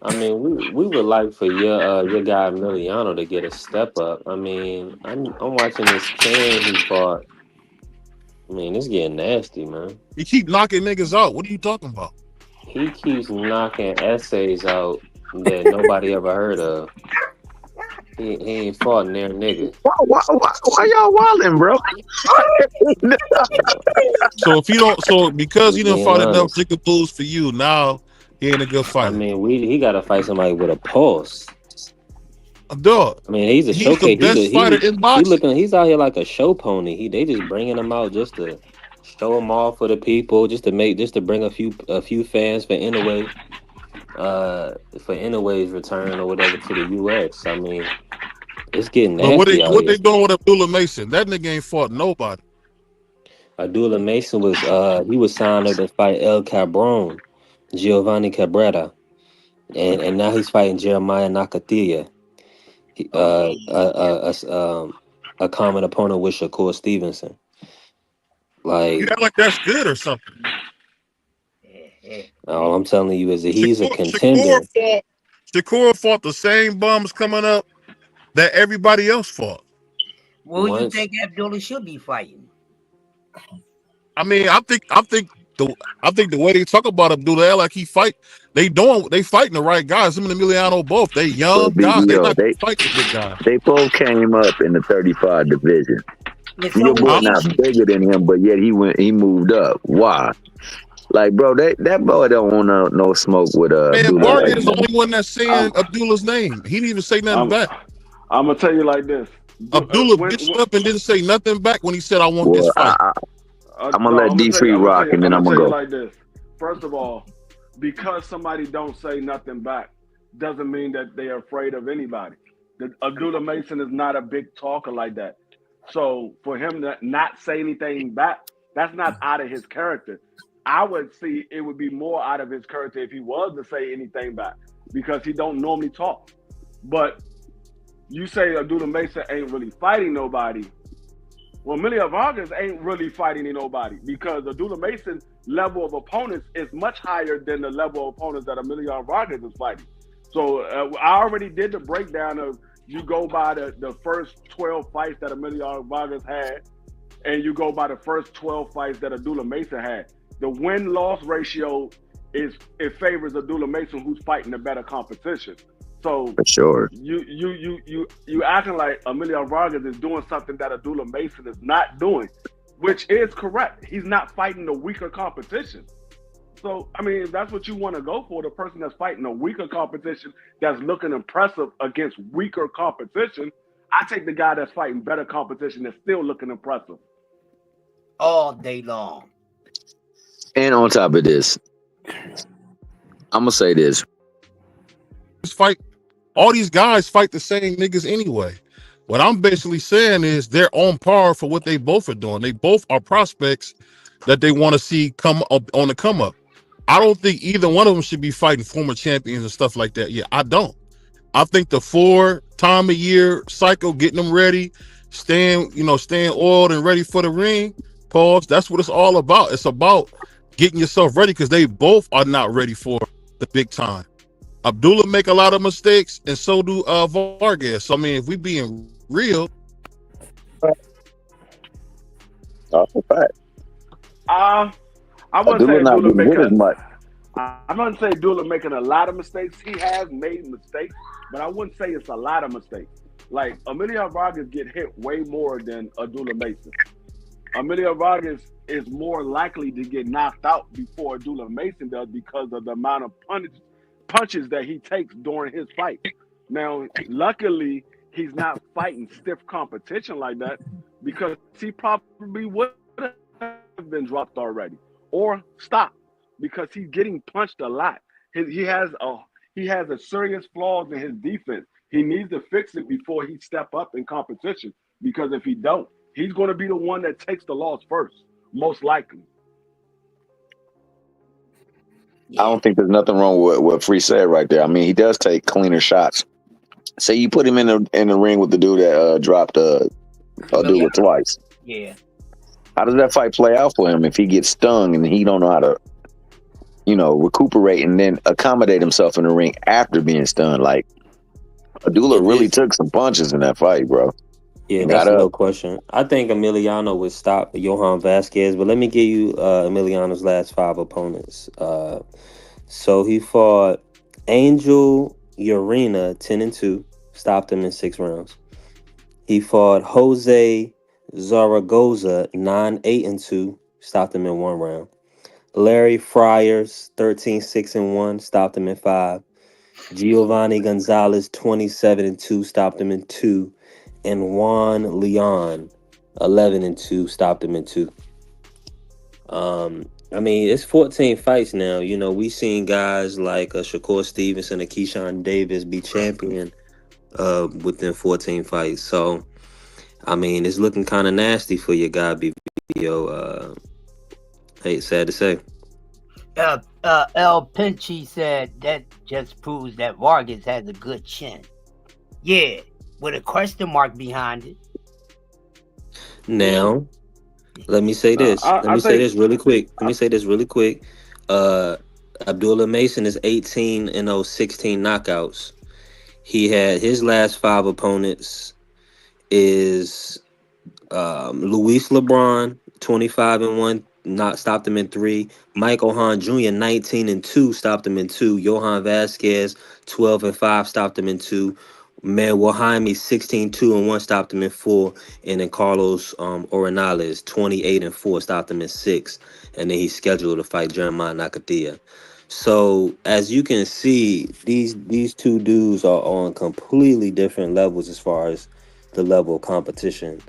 I mean, we would like for your guy Emiliano to get a step up. I mean, I'm watching this Ken he fought. I mean, it's getting nasty, man. You keep knocking niggas out. What are you talking about? He keeps knocking essays out that nobody ever heard of. He ain't fought near nigga. Why y'all wilding, bro? So if you don't, so because he didn't Being fight enough honest. jiggaboos for you, now he ain't a good I fighter. mean, he got to fight somebody with a pulse. Dog, I mean, he's a he's the showcase. best fighter in boxing. He's out here like a show pony. They just bringing him out just to show him off for the people, just to bring a few fans for Inoue's return or whatever to the US. I mean, it's getting But what nasty out they here. doing with Abdullah Mason? That nigga ain't fought nobody. Abdullah Mason was he was signed up to fight El Cabron, Giovanni Cabrera, and now he's fighting Jeremiah Nakatilla. A common opponent with Shakur Stevenson. You Like, act like that's good or something. all I'm telling you is that he's a contender. Shakur fought the same bums coming up that everybody else fought. Who do you think Abdullah should be fighting? I mean, I think the way they talk about Abdullah, like they fighting the right guys. Him and Emiliano both. They young guys. They not fighting the big guys. They both came up in the 35 division. Your boy not bigger than him, but yet he moved up. Why? Like, bro, that boy don't want no smoke with Man, Abdullah. Bargain is the only one that's saying Abdullah's name. He didn't even say nothing back. I'm gonna tell you like this. Abdullah bitched up and didn't say nothing back when he said, "I want this fight." I'm gonna let D3 rock, and then I'm gonna go. Like this. First of all, because somebody don't say nothing back, doesn't mean that they are afraid of anybody. Abdullah Mason is not a big talker like that. So for him to not say anything back, that's not out of his character. I would see it would be more out of his character if he was to say anything back, because he don't normally talk. But you say Abdullah Mason ain't really fighting nobody. Well, Emilio Vargas ain't really fighting nobody, because Abdullah Mason's level of opponents is much higher than the level of opponents that Emilio Vargas is fighting. So I already did the breakdown of, you go by the first 12 fights that Emilio Vargas had, and you go by the first 12 fights that Abdullah Mason had. The win-loss ratio it favors Abdullah Mason, who's fighting the better competition. So for sure, you acting like Emilio Vargas is doing something that Abdullah Mason is not doing, which is correct. He's not fighting the weaker competition. So I mean, if that's what you want to go for, the person that's fighting a weaker competition that's looking impressive against weaker competition, I take the guy that's fighting better competition that's still looking impressive. All day long. And on top of this, I'm gonna say this. Fight. All these guys fight the same niggas anyway. What I'm basically saying is they're on par for what they both are doing. They both are prospects that they want to see come up on the come up. I don't think either one of them should be fighting former champions and stuff like that. Yeah, I don't. I think the 4 time a year cycle, getting them ready, staying oiled and ready for the ring. Pause. That's what it's all about. It's about getting yourself ready because they both are not ready for the big time. Abdullah make a lot of mistakes, and so do Vargas. So I mean, if we being real, That's a fact. I wouldn't say Abdullah not Abdullah getting hit as making. much. I'm not saying Abdullah making a lot of mistakes. He has made mistakes, but I wouldn't say it's a lot of mistakes. Like Emiliano Vargas get hit way more than Abdullah Mason. Emiliano Vargas is more likely to get knocked out before Abdullah Mason does because of the amount of punches that he takes during his fight. Now, luckily, he's not fighting stiff competition like that because he probably would have been dropped already or stopped because he's getting punched a lot. He has a serious flaws in his defense. He needs to fix it before he step up in competition because if he don't, he's going to be the one that takes the loss first, most likely. I don't think there's nothing wrong with what Free said right there. I mean, he does take cleaner shots. Say you put him in the ring with the dude that dropped Abdullah twice. Yeah. How does that fight play out for him if he gets stung and he don't know how to, recuperate and then accommodate himself in the ring after being stunned? Like Abdullah really took some punches in that fight, bro. Yeah, that's no question. I think Emiliano would stop Johan Vasquez, but let me give you Emiliano's last 5 opponents. So he fought Angel Urena 10-2, stopped him in 6 rounds. He fought Jose Zaragoza 9-8-2, stopped him in 1 round. Larry Friars 13-6-1, stopped him in 5. Giovanni Gonzalez 27-2, stopped him in 2. And Juan Leon 11-2, stopped him in 2. I mean, it's 14 fights now. We seen guys like Shakur Stevenson and Keyshawn Davis be champion within 14 fights. So, I mean, it's looking kind of nasty for your guy, BBO. Hey, sad to say. El Pinchy said that just proves that Vargas has a good chin. Yeah, with a question mark behind it. Now, let me say this. Let me say this really quick. Abdullah Mason is 18-0, 16 knockouts. He had his last 5 opponents is Luis LeBron, 25-1, stopped him in 3. Michael Hahn Jr., 19-2, stopped him in 2. Johan Vasquez, 12-5, stopped him in 2. Manuel Jaime, 16-2-1, stopped him in 4. And then Carlos Orenales, 28-4, stopped him in 6. And then he's scheduled to fight Jeremiah Nakathila. So as you can see, these 2 dudes are on completely different levels as far as the level of competition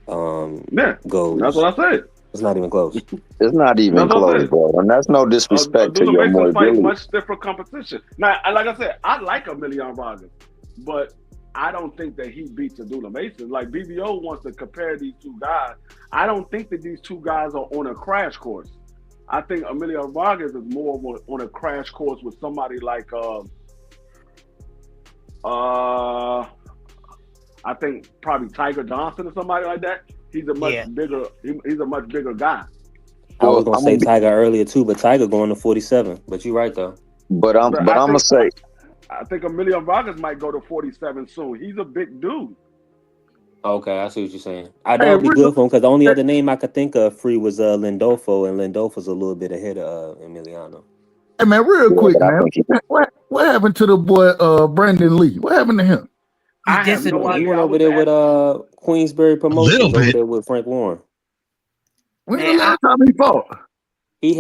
goes. That's what I said. It's not even close. It's not even close, bro. And that's no disrespect to your more fight much different competition. Now, like I said, I like Emiliano Vargas, but I don't think that he beats Abdullah Mason. Like BBO wants to compare these 2 guys. I don't think that these 2 guys are on a crash course. I think Emiliano Vargas is more on a crash course with somebody like I think probably Tiger Johnson or somebody like that. He's a much bigger. He's a much bigger guy. I was gonna say Tiger earlier too, but Tiger going to 47. But you're right though. But I'm gonna say, I think Emiliano Vargas might go to 47 soon. He's a big dude. Okay, I see what you're saying. I know it'd be good for him because the only other name I could think of free was Lindolfo, and Lindolfo's a little bit ahead of Emiliano. Hey man, real quick, man. What happened to the boy Brandon Lee? What happened to him? He went over there with Queensberry Promotions over there with Frank Warren. When the last time he fought? He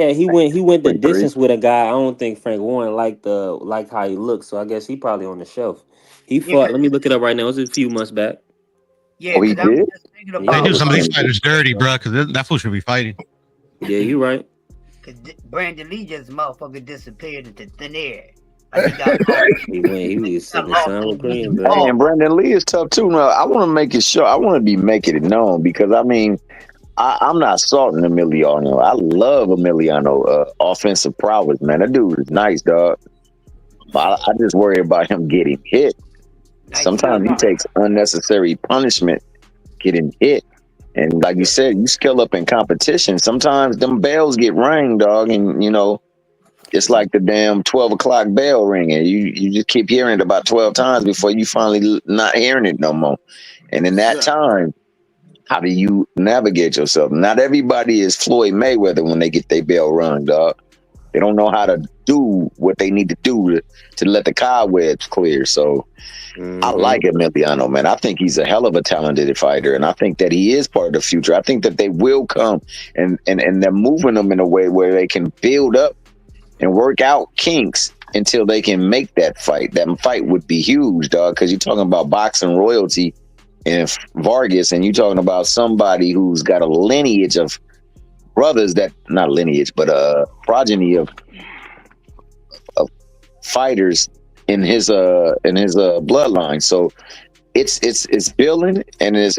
went the distance with a guy. I don't think Frank Warren liked how he looked, so I guess he probably on the shelf. He fought. Let me look it up right now. It was a few months back. Yeah, Oh, he because I'm did? just thinking They about do some of these Yeah. fighters dirty, bro, because that fool should be fighting. Yeah, you right. because Brandon Lee just motherfucker disappeared into thin air. Like he got He was got in lost sour in cream, the baby. Hey, and Brandon Lee is tough too. Now, I want to make it sure. I want to be making it known because I mean, I'm not salting Emiliano. I love Emiliano offensive prowess, man. That dude is nice, dog. But I just worry about him getting hit. Nice Sometimes he enough. takes unnecessary punishment getting hit. And like you said, you skill up in competition. Sometimes them bells get rang, dog, and you know, it's like the damn 12 o'clock bell ringing. You just keep hearing it about 12 times before you finally not hearing it no more. And in that time, how do you navigate yourself? Not everybody is Floyd Mayweather when they get their bell rung, dog. They don't know how to do what they need to do to let the cobwebs clear. So I like Emiliano, man. I think he's a hell of a talented fighter, and I think that he is part of the future. I think that they will come, and they're moving them in a way where they can build up and work out kinks until they can make that fight. That fight would be huge, dog, because you're talking about boxing royalty and Vargas, and you're talking about somebody who's got a lineage of brothers that, not lineage, but a progeny of fighters in his bloodline. So it's building and it's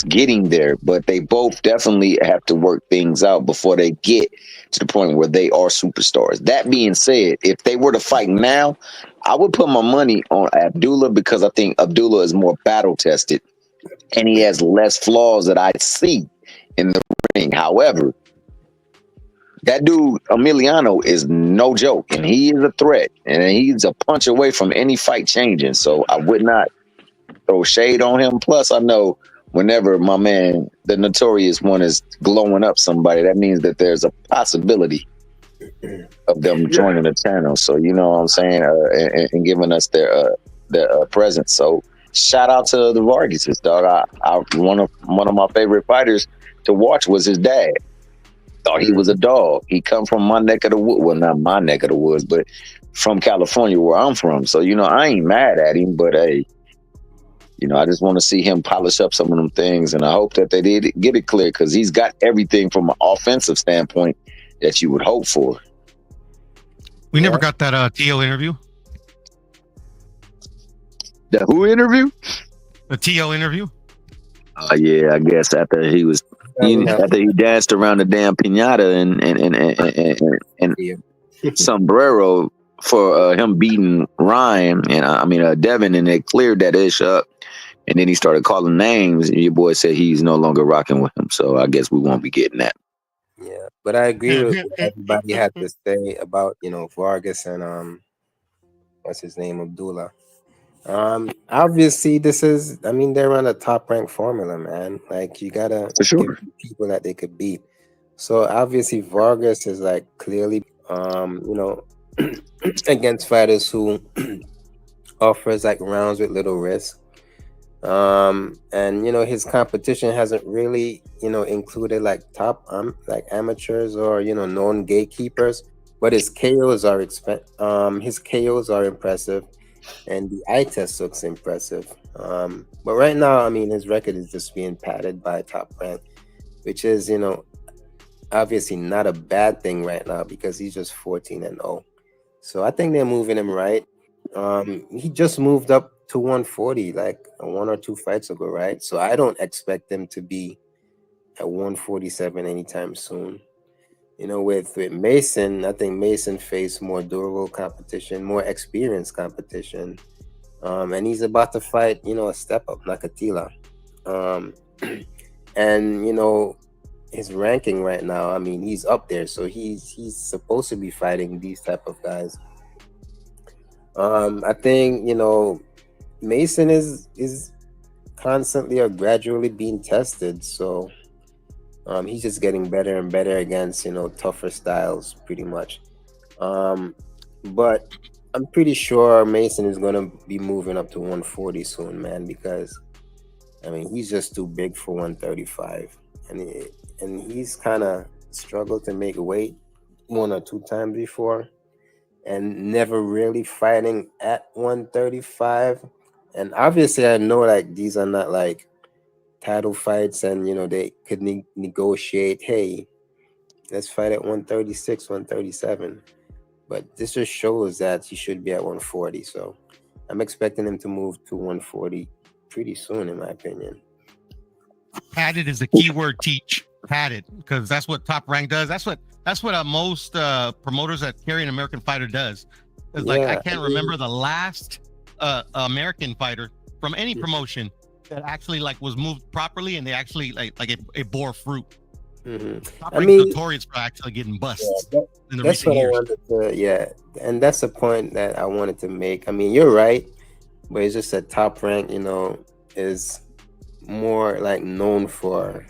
getting there, but they both definitely have to work things out before they get to the point where they are superstars. That being said, if they were to fight now, I would put my money on Abdullah because I think Abdullah is more battle tested and he has less flaws that I see in the ring. However, that dude Emiliano is no joke, and he is a threat, and he's a punch away from any fight changing. So I would not throw shade on him. Plus, I know whenever my man, the Notorious One, is glowing up somebody, that means that there's a possibility of them joining the channel. So you know what I'm saying, and giving us their presence. So shout out to the Vargases, dog. One of my favorite fighters to watch was his dad. Thought he was a dog. He come from my neck of the wood. Well, not my neck of the woods, but from California, where I'm from. So, you know, I ain't mad at him, but hey, you know, I just want to see him polish up some of them things, and I hope that they did get it clear because he's got everything from an offensive standpoint that you would hope for. We never got that T.O. interview. The who interview? The T.O. interview. Yeah, I guess after he was. After he danced around the damn pinata and sombrero for him beating Ryan and Devin, and they cleared that ish up, and then he started calling names, and your boy said he's no longer rocking with him. So I guess we won't be getting that. Yeah, but I agree with what everybody had to say about, you know, Vargas and what's his name, Abdullah. Obviously this is, I mean, they're on a top ranked formula, man. Like you gotta give people that they could beat. So obviously Vargas is like clearly you know, against fighters who offers like rounds with little risk. And you know, his competition hasn't really, you know, included like top like amateurs or, you know, known gatekeepers, but his KOs are impressive. And the eye test looks impressive. But right now, I mean, his record is just being padded by Top Rank, which is, you know, obviously not a bad thing right now because he's just 14-0. So I think they're moving him right. He just moved up to 140 like 1 or 2 fights ago, right? So I don't expect him to be at 147 anytime soon. You know, with Mason, I think Mason faced more durable competition, more experienced competition. And he's about to fight, you know, a step up, Nakatila. And, you know, his ranking right now, I mean, he's up there. So he's supposed to be fighting these type of guys. I think, you know, Mason is constantly or gradually being tested. So he's just getting better and better against, you know, tougher styles pretty much. But I'm pretty sure Mason is going to be moving up to 140 soon, man, because, I mean, he's just too big for 135. And he's kind of struggled to make weight 1 or 2 times before and never really fighting at 135 And obviously, I know like these are not like title fights, and they could negotiate. Hey, let's fight at 136, 137. But this just shows that he should be at 140. So I'm expecting him to move to 140 pretty soon, in my opinion. Padded is the key word. Teach padded, because that's what Top Rank does. That's what most promoters that carry an American fighter does. It's like I can't remember the last American fighter from any promotion that actually like was moved properly and they actually like it bore fruit. Top Rank's notorious for actually getting busts in the that's recent what years. I wanted to, and that's the point that I wanted to make. I mean, you're right, but it's just that Top Rank, is more like known for,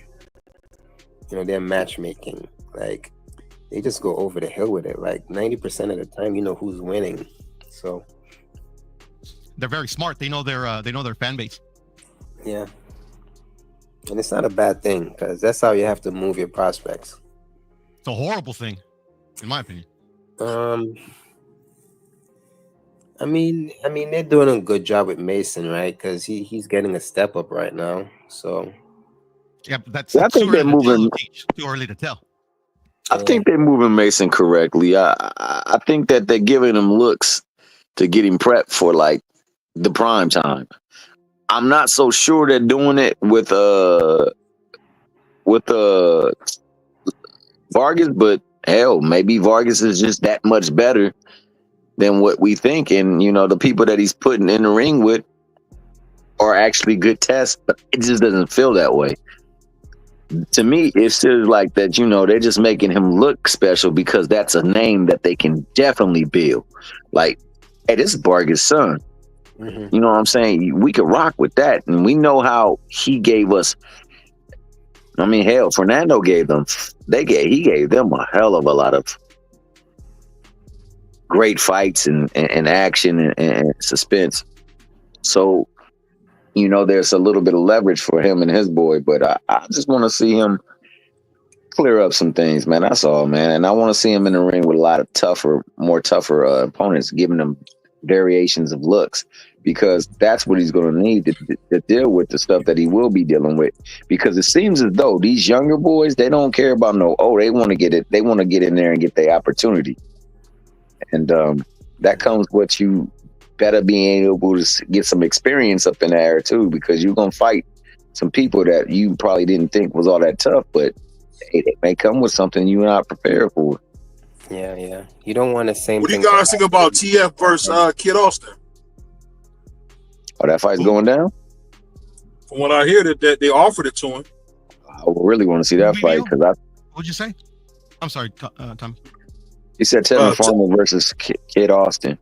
their matchmaking. Like they just go over the hill with it. Like 90% of the time, who's winning. So They're very smart. They know their fan base. yeah, and it's not a bad thing because that's how you have to move your prospects. It's a horrible thing, in my opinion. I mean, they're doing a good job with Mason, right? Because he's getting a step up right now. So Yeah, but that's I think too they're early to tell. moving. Too early to tell. I think they're moving Mason correctly. I think that they're giving him looks to get him prepped for like the prime time. I'm not so sure they're doing it with Vargas, but hell, maybe Vargas is just that much better than what we think. And the people that he's putting in the ring with are actually good tests, but it just doesn't feel that way. To me, it feels like that, they're just making him look special because that's a name that they can definitely build. Like, hey, this is Vargas' son. Mhm. You know what I'm saying? We could rock with that. And we know how he gave us. I mean, hell, Fernando he gave them a hell of a lot of great fights and action and suspense. So, there's a little bit of leverage for him and his boy, but I just want to see him clear up some things, man. That's all, man. And I want to see him in the ring with a lot of more tougher opponents, giving them variations of looks, because that's what he's going to need to deal with the stuff that he will be dealing with. Because it seems as though these younger boys, they don't care about they want to get it. They want to get in there and get their opportunity. And that comes with you better being able to get some experience up in there too, because you're going to fight some people that you probably didn't think was all that tough, but it may come with something you're not prepared for. Yeah. You don't want the same What do thing. you guys think about TF versus Kid Austin? Oh, that fight's going down? From what I hear, that they offered it to him. I really want to see that fight because What'd you say? I'm sorry, Tommy. he said Tevin Farmer versus Kid Austin.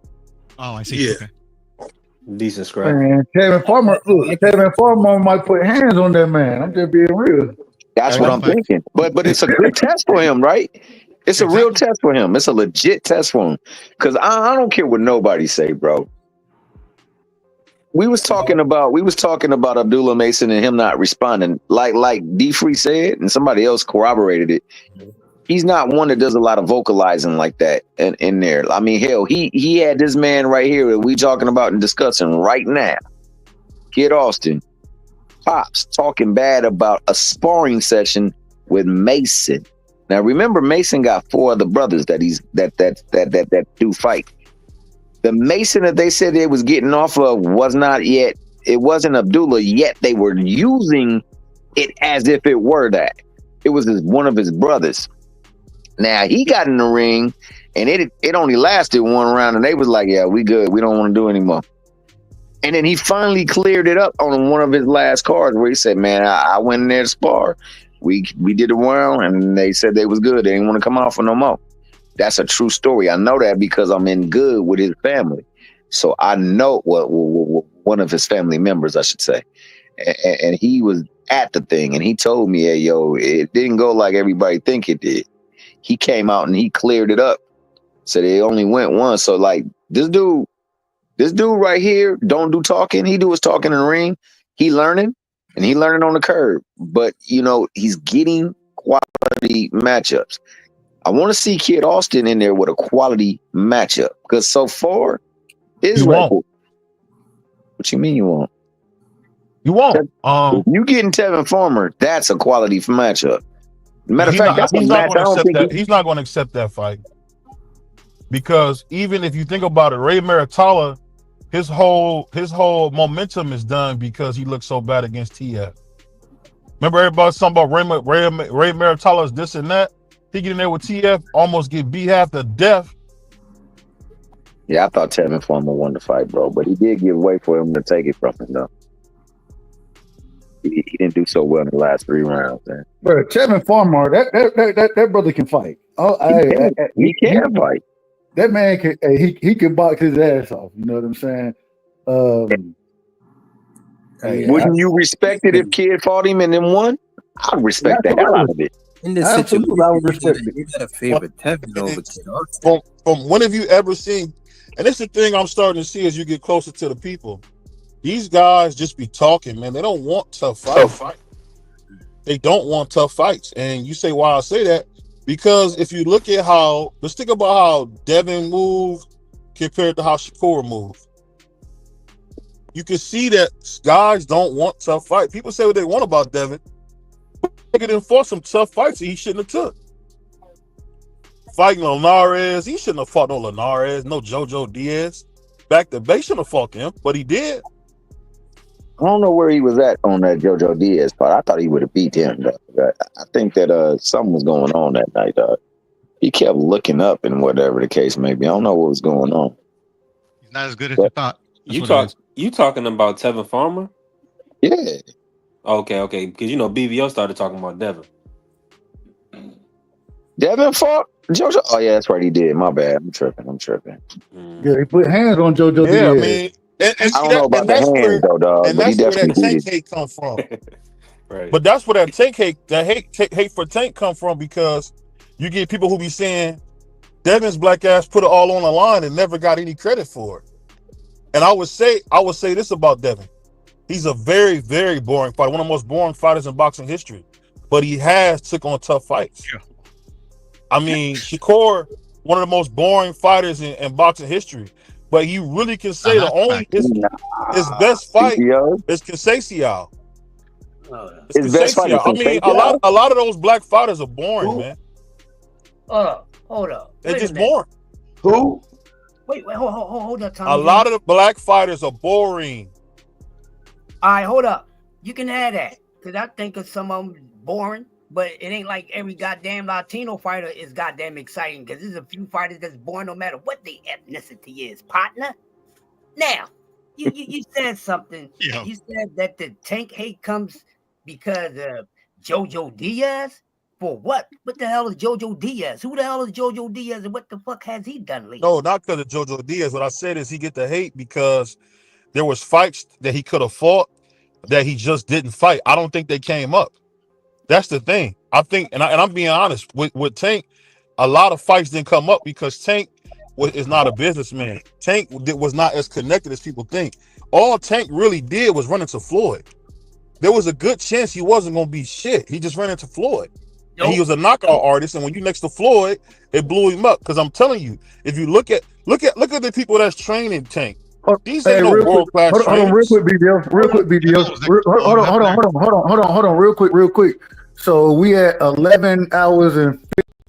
Oh, I see. Yeah. Okay. Decent scrap. Man, Kevin Farmer might put hands on that man. I'm just being real. That's what I'm thinking. But it's a good test for him, right? It's a real test for him. It's a legit test for him. Because I don't care what nobody say, bro. We was talking about Abdullah Mason and him not responding. Like D Free said, and somebody else corroborated it. He's not one that does a lot of vocalizing like that in there. I mean, hell, he had this man right here that we talking about and discussing right now. Kid Austin, Pops, talking bad about a sparring session with Mason. Now remember, Mason got 4 other brothers that do fight. The Mason that they said they was getting off of was not yet. It wasn't Abdullah yet. They were using it as if it were that. It was one of his brothers. Now he got in the ring, and it only lasted one round, and they was like, "Yeah, we good. We don't want to do anymore." And then he finally cleared it up on one of his last cards, where he said, "Man, I went in there to spar. We did a round, and they said they was good. They didn't want to come out for no more." That's a true story. I know that because I'm in good with his family, so I know what one of his family members, I should say, and he was at the thing, and he told me, "Hey, yo, it didn't go like everybody think it did." He came out and he cleared it up. So they only went once. So like this dude right here don't do talking. He do his talking in the ring. He learning and he learning on the curb. But he's getting quality matchups. I want to see Kid Austin in there with a quality matchup because so far his record. What you mean you won't? You won't. If you getting Tevin Farmer, that's a quality matchup. Matter of fact, that's a he's not match. I going to don't accept think that. He's not going to accept that fight because even if you think about it, Ray Maritala, his whole momentum is done because he looked so bad against TF. Remember everybody was talking about Ray Maritala's this and that. He get in there with TF, almost get beat half to death. Yeah, I thought Tevin Farmer won the fight, bro, but he did give way for him to take it from him, though. He didn't do so well in the last 3 rounds, man. Bro, Tevin Farmer, that brother can fight. Oh, he can fight. That man can. He can box his ass off. You know what I'm saying? Wouldn't you respect it if Kid fought him and then won? I'd respect the hell out of it. In this situation, I would respect it. You gotta favor Tevin over Kid. From when have you ever seen? And it's the thing I'm starting to see as you get closer to the people. These guys just be talking, man. They don't want tough fights. They don't want tough fights. And you say why I say that? Because if you look at let's think about how Devin moved compared to how Shakur moved. You can see that guys don't want tough fights. People say what they want about Devin. He didn't force some tough fights that he shouldn't have took. Fighting Linares, he shouldn't have fought no Linares, no Jojo Diaz. Back to base, shouldn't have fought him, but he did. I don't know where he was at on that Jojo Diaz part. I thought he would have beat him. I think that something was going on that night. He kept looking up and whatever the case may be. I don't know what was going on. He's not as good as you thought. You talking about Tevin Farmer? Yeah. Okay. Because BVO started talking about Devin. Devin fought Jojo? Oh yeah, that's right. He did. My bad. I'm tripping. Yeah, he put hands on Jojo Diaz. I mean, and I don't know about the hands though, dog. And but that's he where that definitely Tank did. hate come from. Right. But that's where that hate for Tank come from, because you get people who be saying Devin's black ass put it all on the line and never got any credit for it. And I would say this about Devin. He's a very, very boring fighter, one of the most boring fighters in boxing history. But he has took on tough fights. Yeah. I mean, Shakur, one of the most boring fighters in boxing history. But you really can say his best fight is Conceição. His best fight is I mean, a lot of those black fighters are boring, man. Hold up. They're just boring. Who? Wait, hold up, Tom. A lot of the black fighters are boring. All right, hold up. You can have that, because I think of some of them boring, but it ain't like every goddamn Latino fighter is goddamn exciting, because there's a few fighters that's boring no matter what the ethnicity is, partner. Now, you said something. Yeah. You said that the Tank hate comes because of Jojo Diaz? For what? What the hell is Jojo Diaz? Who the hell is Jojo Diaz, and what the fuck has he done lately? No, not because of Jojo Diaz. What I said is he get the hate because there was fights that he could have fought that he just didn't fight. I don't think they came up. That's the thing. I think, and I'm being honest, with Tank, a lot of fights didn't come up because Tank is not a businessman. Tank was not as connected as people think. All Tank really did was run into Floyd. There was a good chance he wasn't going to be shit. He just ran into Floyd. And he was a knockout artist, and when you next to Floyd, it blew him up. Because I'm telling you, if you look at the people that's training Tank, these ain't no world class. Hold on, real quick, BDO. Hold on, real quick. So we at 11 hours and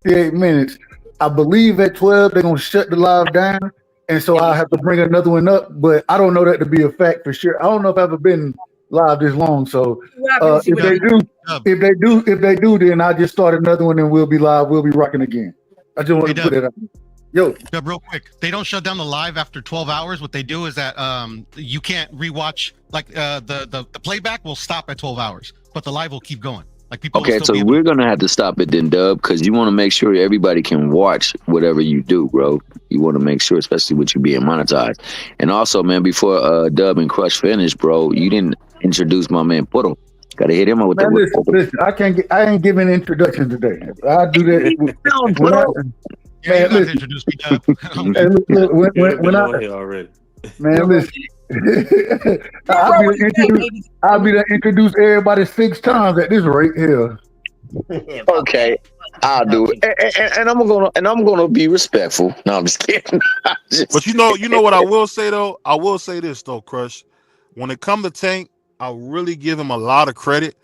58 minutes. I believe at 12 they're gonna shut the live down, and so I have to bring another one up. But I don't know that to be a fact for sure. I don't know if I've ever been live this long. So if they do, then I just start another one and we'll be live. We'll be rocking again. I just want to put it out. Yo, real quick. They don't shut down the live after 12 hours. What they do is that you can't rewatch. Like the playback will stop at 12 hours, but the live will keep going. Like people. Okay, so we're gonna have to stop it then, Dub, because you want to make sure everybody can watch whatever you do, bro. You want to make sure, especially with you being monetized. And also, man, before Dub and Crush finish, bro, you didn't introduce my man Puddle. Gotta hit him up with that. Listen, I ain't giving introduction today. I do that. Man, listen. Introduce me, when I already. Man, listen. I'll be to introduce everybody 6 times at this rate here. Okay, I'll do it, and I'm gonna be respectful. No, I'm just kidding. But you know what I will say though. I will say this though, Crush. when it comes to Tank, I really give him a lot of credit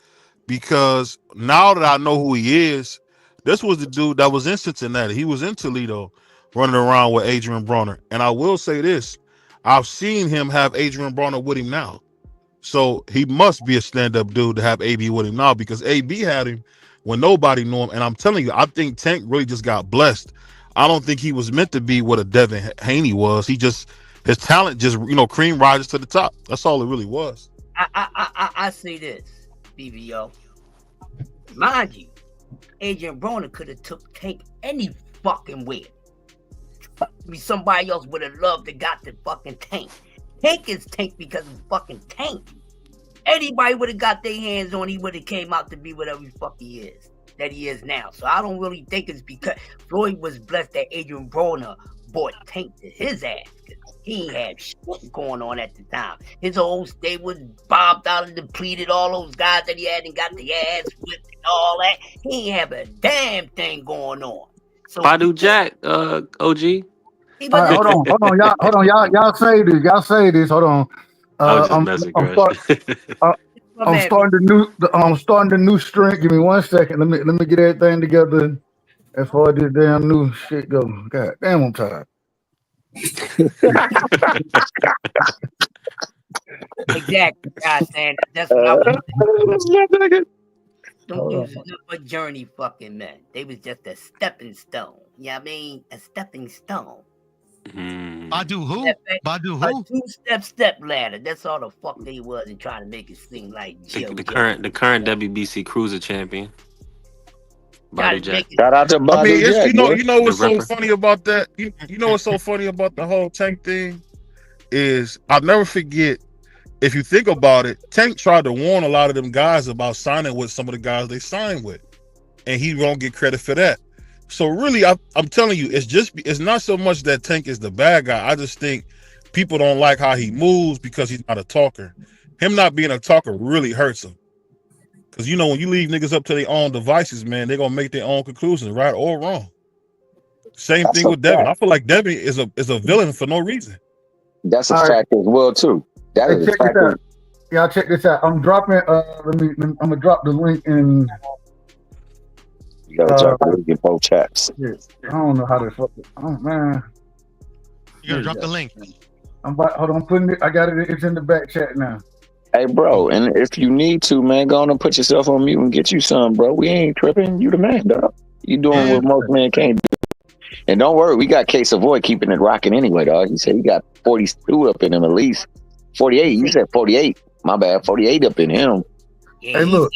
because now that I know who he is, this was the dude that was in Cincinnati. He was in Toledo running around with Adrian Broner. And I will say this, I've seen him have Adrian Broner with him now. So he must be a stand-up dude to have AB with him now because AB had him when nobody knew him. And I'm telling you, I think Tank really just got blessed. I don't think he was meant to be what a Devin Haney was. His talent just, cream rises to the top. That's all it really was. I say this, BBO. Mind you, Adrian Broner could have took Tank any fucking where. Somebody else would have loved to got the fucking Tank. Tank is Tank because of fucking Tank. Anybody would have got their hands on, he would have came out to be whatever the fuck he is, that he is now. So I don't really think it's because Floyd was blessed that Adrian Broner bought Tank to his ass. He ain't had shit going on at the time. His whole state was bombed out and depleted. All those guys that he had and got the ass whipped and all that. He ain't have a damn thing going on. So Badu Jack, OG. Hold on, y'all say this. Hold on. I was just messing, I'm starting the new string. Give me 1 second. Let me get everything together as far as this damn new shit go. God damn, I'm tired. Exactly, God damn. That's what I was. Don't use it for journey, fucking man. They was just a stepping stone. You know what I mean? A stepping stone. Badu who? Badu who? A step ladder. That's all the fuck they was and trying to make it seem like the current WBC cruiser champion. Badu Jack. Shout out to Badu Jack. You know what's so funny about that? You know what's so funny about the whole Tank thing is I'll never forget. If you think about it, Tank tried to warn a lot of them guys about signing with some of the guys they signed with, and he won't get credit for that. So really, I'm telling you, it's not so much that Tank is the bad guy. I just think people don't like how he moves because he's not a talker. Him not being a talker really hurts him. Because, when you leave niggas up to their own devices, man, they're going to make their own conclusions, right or wrong. Same thing with Devin. I feel like Devin is a villain for no reason. That's a fact as well, too. That is a fact. Y'all check this out. I'm dropping, I'm going to drop the link in. You got to drop the link in both chats. Yeah, I don't know how to fuck it. Oh, man. You got to drop the link. Hold on, I'm putting it. I got it. It's in the back chat now. Hey, bro, and if you need to, man, go on and put yourself on mute and get you some, bro. We ain't tripping. You the man, dog. You doing what most men can't do. And don't worry, we got K Savoy keeping it rocking anyway, dog. He said he got 42 up in him at least. 48. You said 48. My bad. 48 up in him. Yeah, hey, look.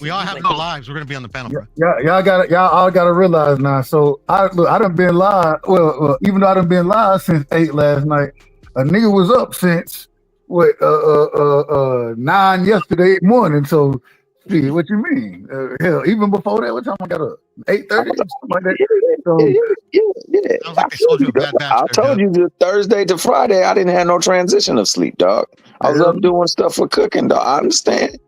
We all have no lives. We're gonna be on the panel, bro. Y'all all gotta realize now. So I done been live. Well, even though I done been live since 8 last night, a nigga was up since 9 yesterday morning. So, see, what you mean? Hell, even before that, what time I got up? 8:30, something like that. So, yeah. Sounds like they sold you a bad batch. I told you the Thursday to Friday, I didn't have no transition of sleep, dog. I was up doing stuff for cooking, dog. I understand.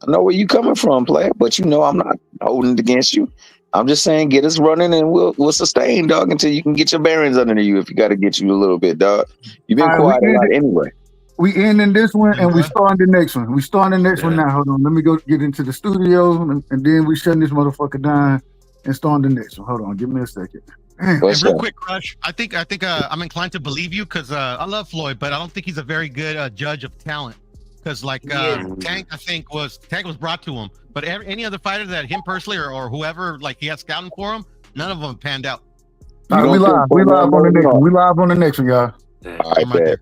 I know where you coming from, player, but I'm not holding it against you. I'm just saying, get us running and we'll sustain, dog, until you can get your bearings under you. If you got to get you a little bit, dog. You've been quiet a lot anyway. We ending this one and we starting the next one. We starting the next one now. Hold on, let me go get into the studio and then we shutting this motherfucker down and starting the next one. Hold on, give me a second. And real quick, Crush. I think I'm inclined to believe you because I love Floyd, but I don't think he's a very good judge of talent. Because Tank, I think Tank was brought to him, but any other fighter that him personally or whoever he had scouting for him, none of them panned out. All right, we live on the next one. We live on the next one, y'all. All right,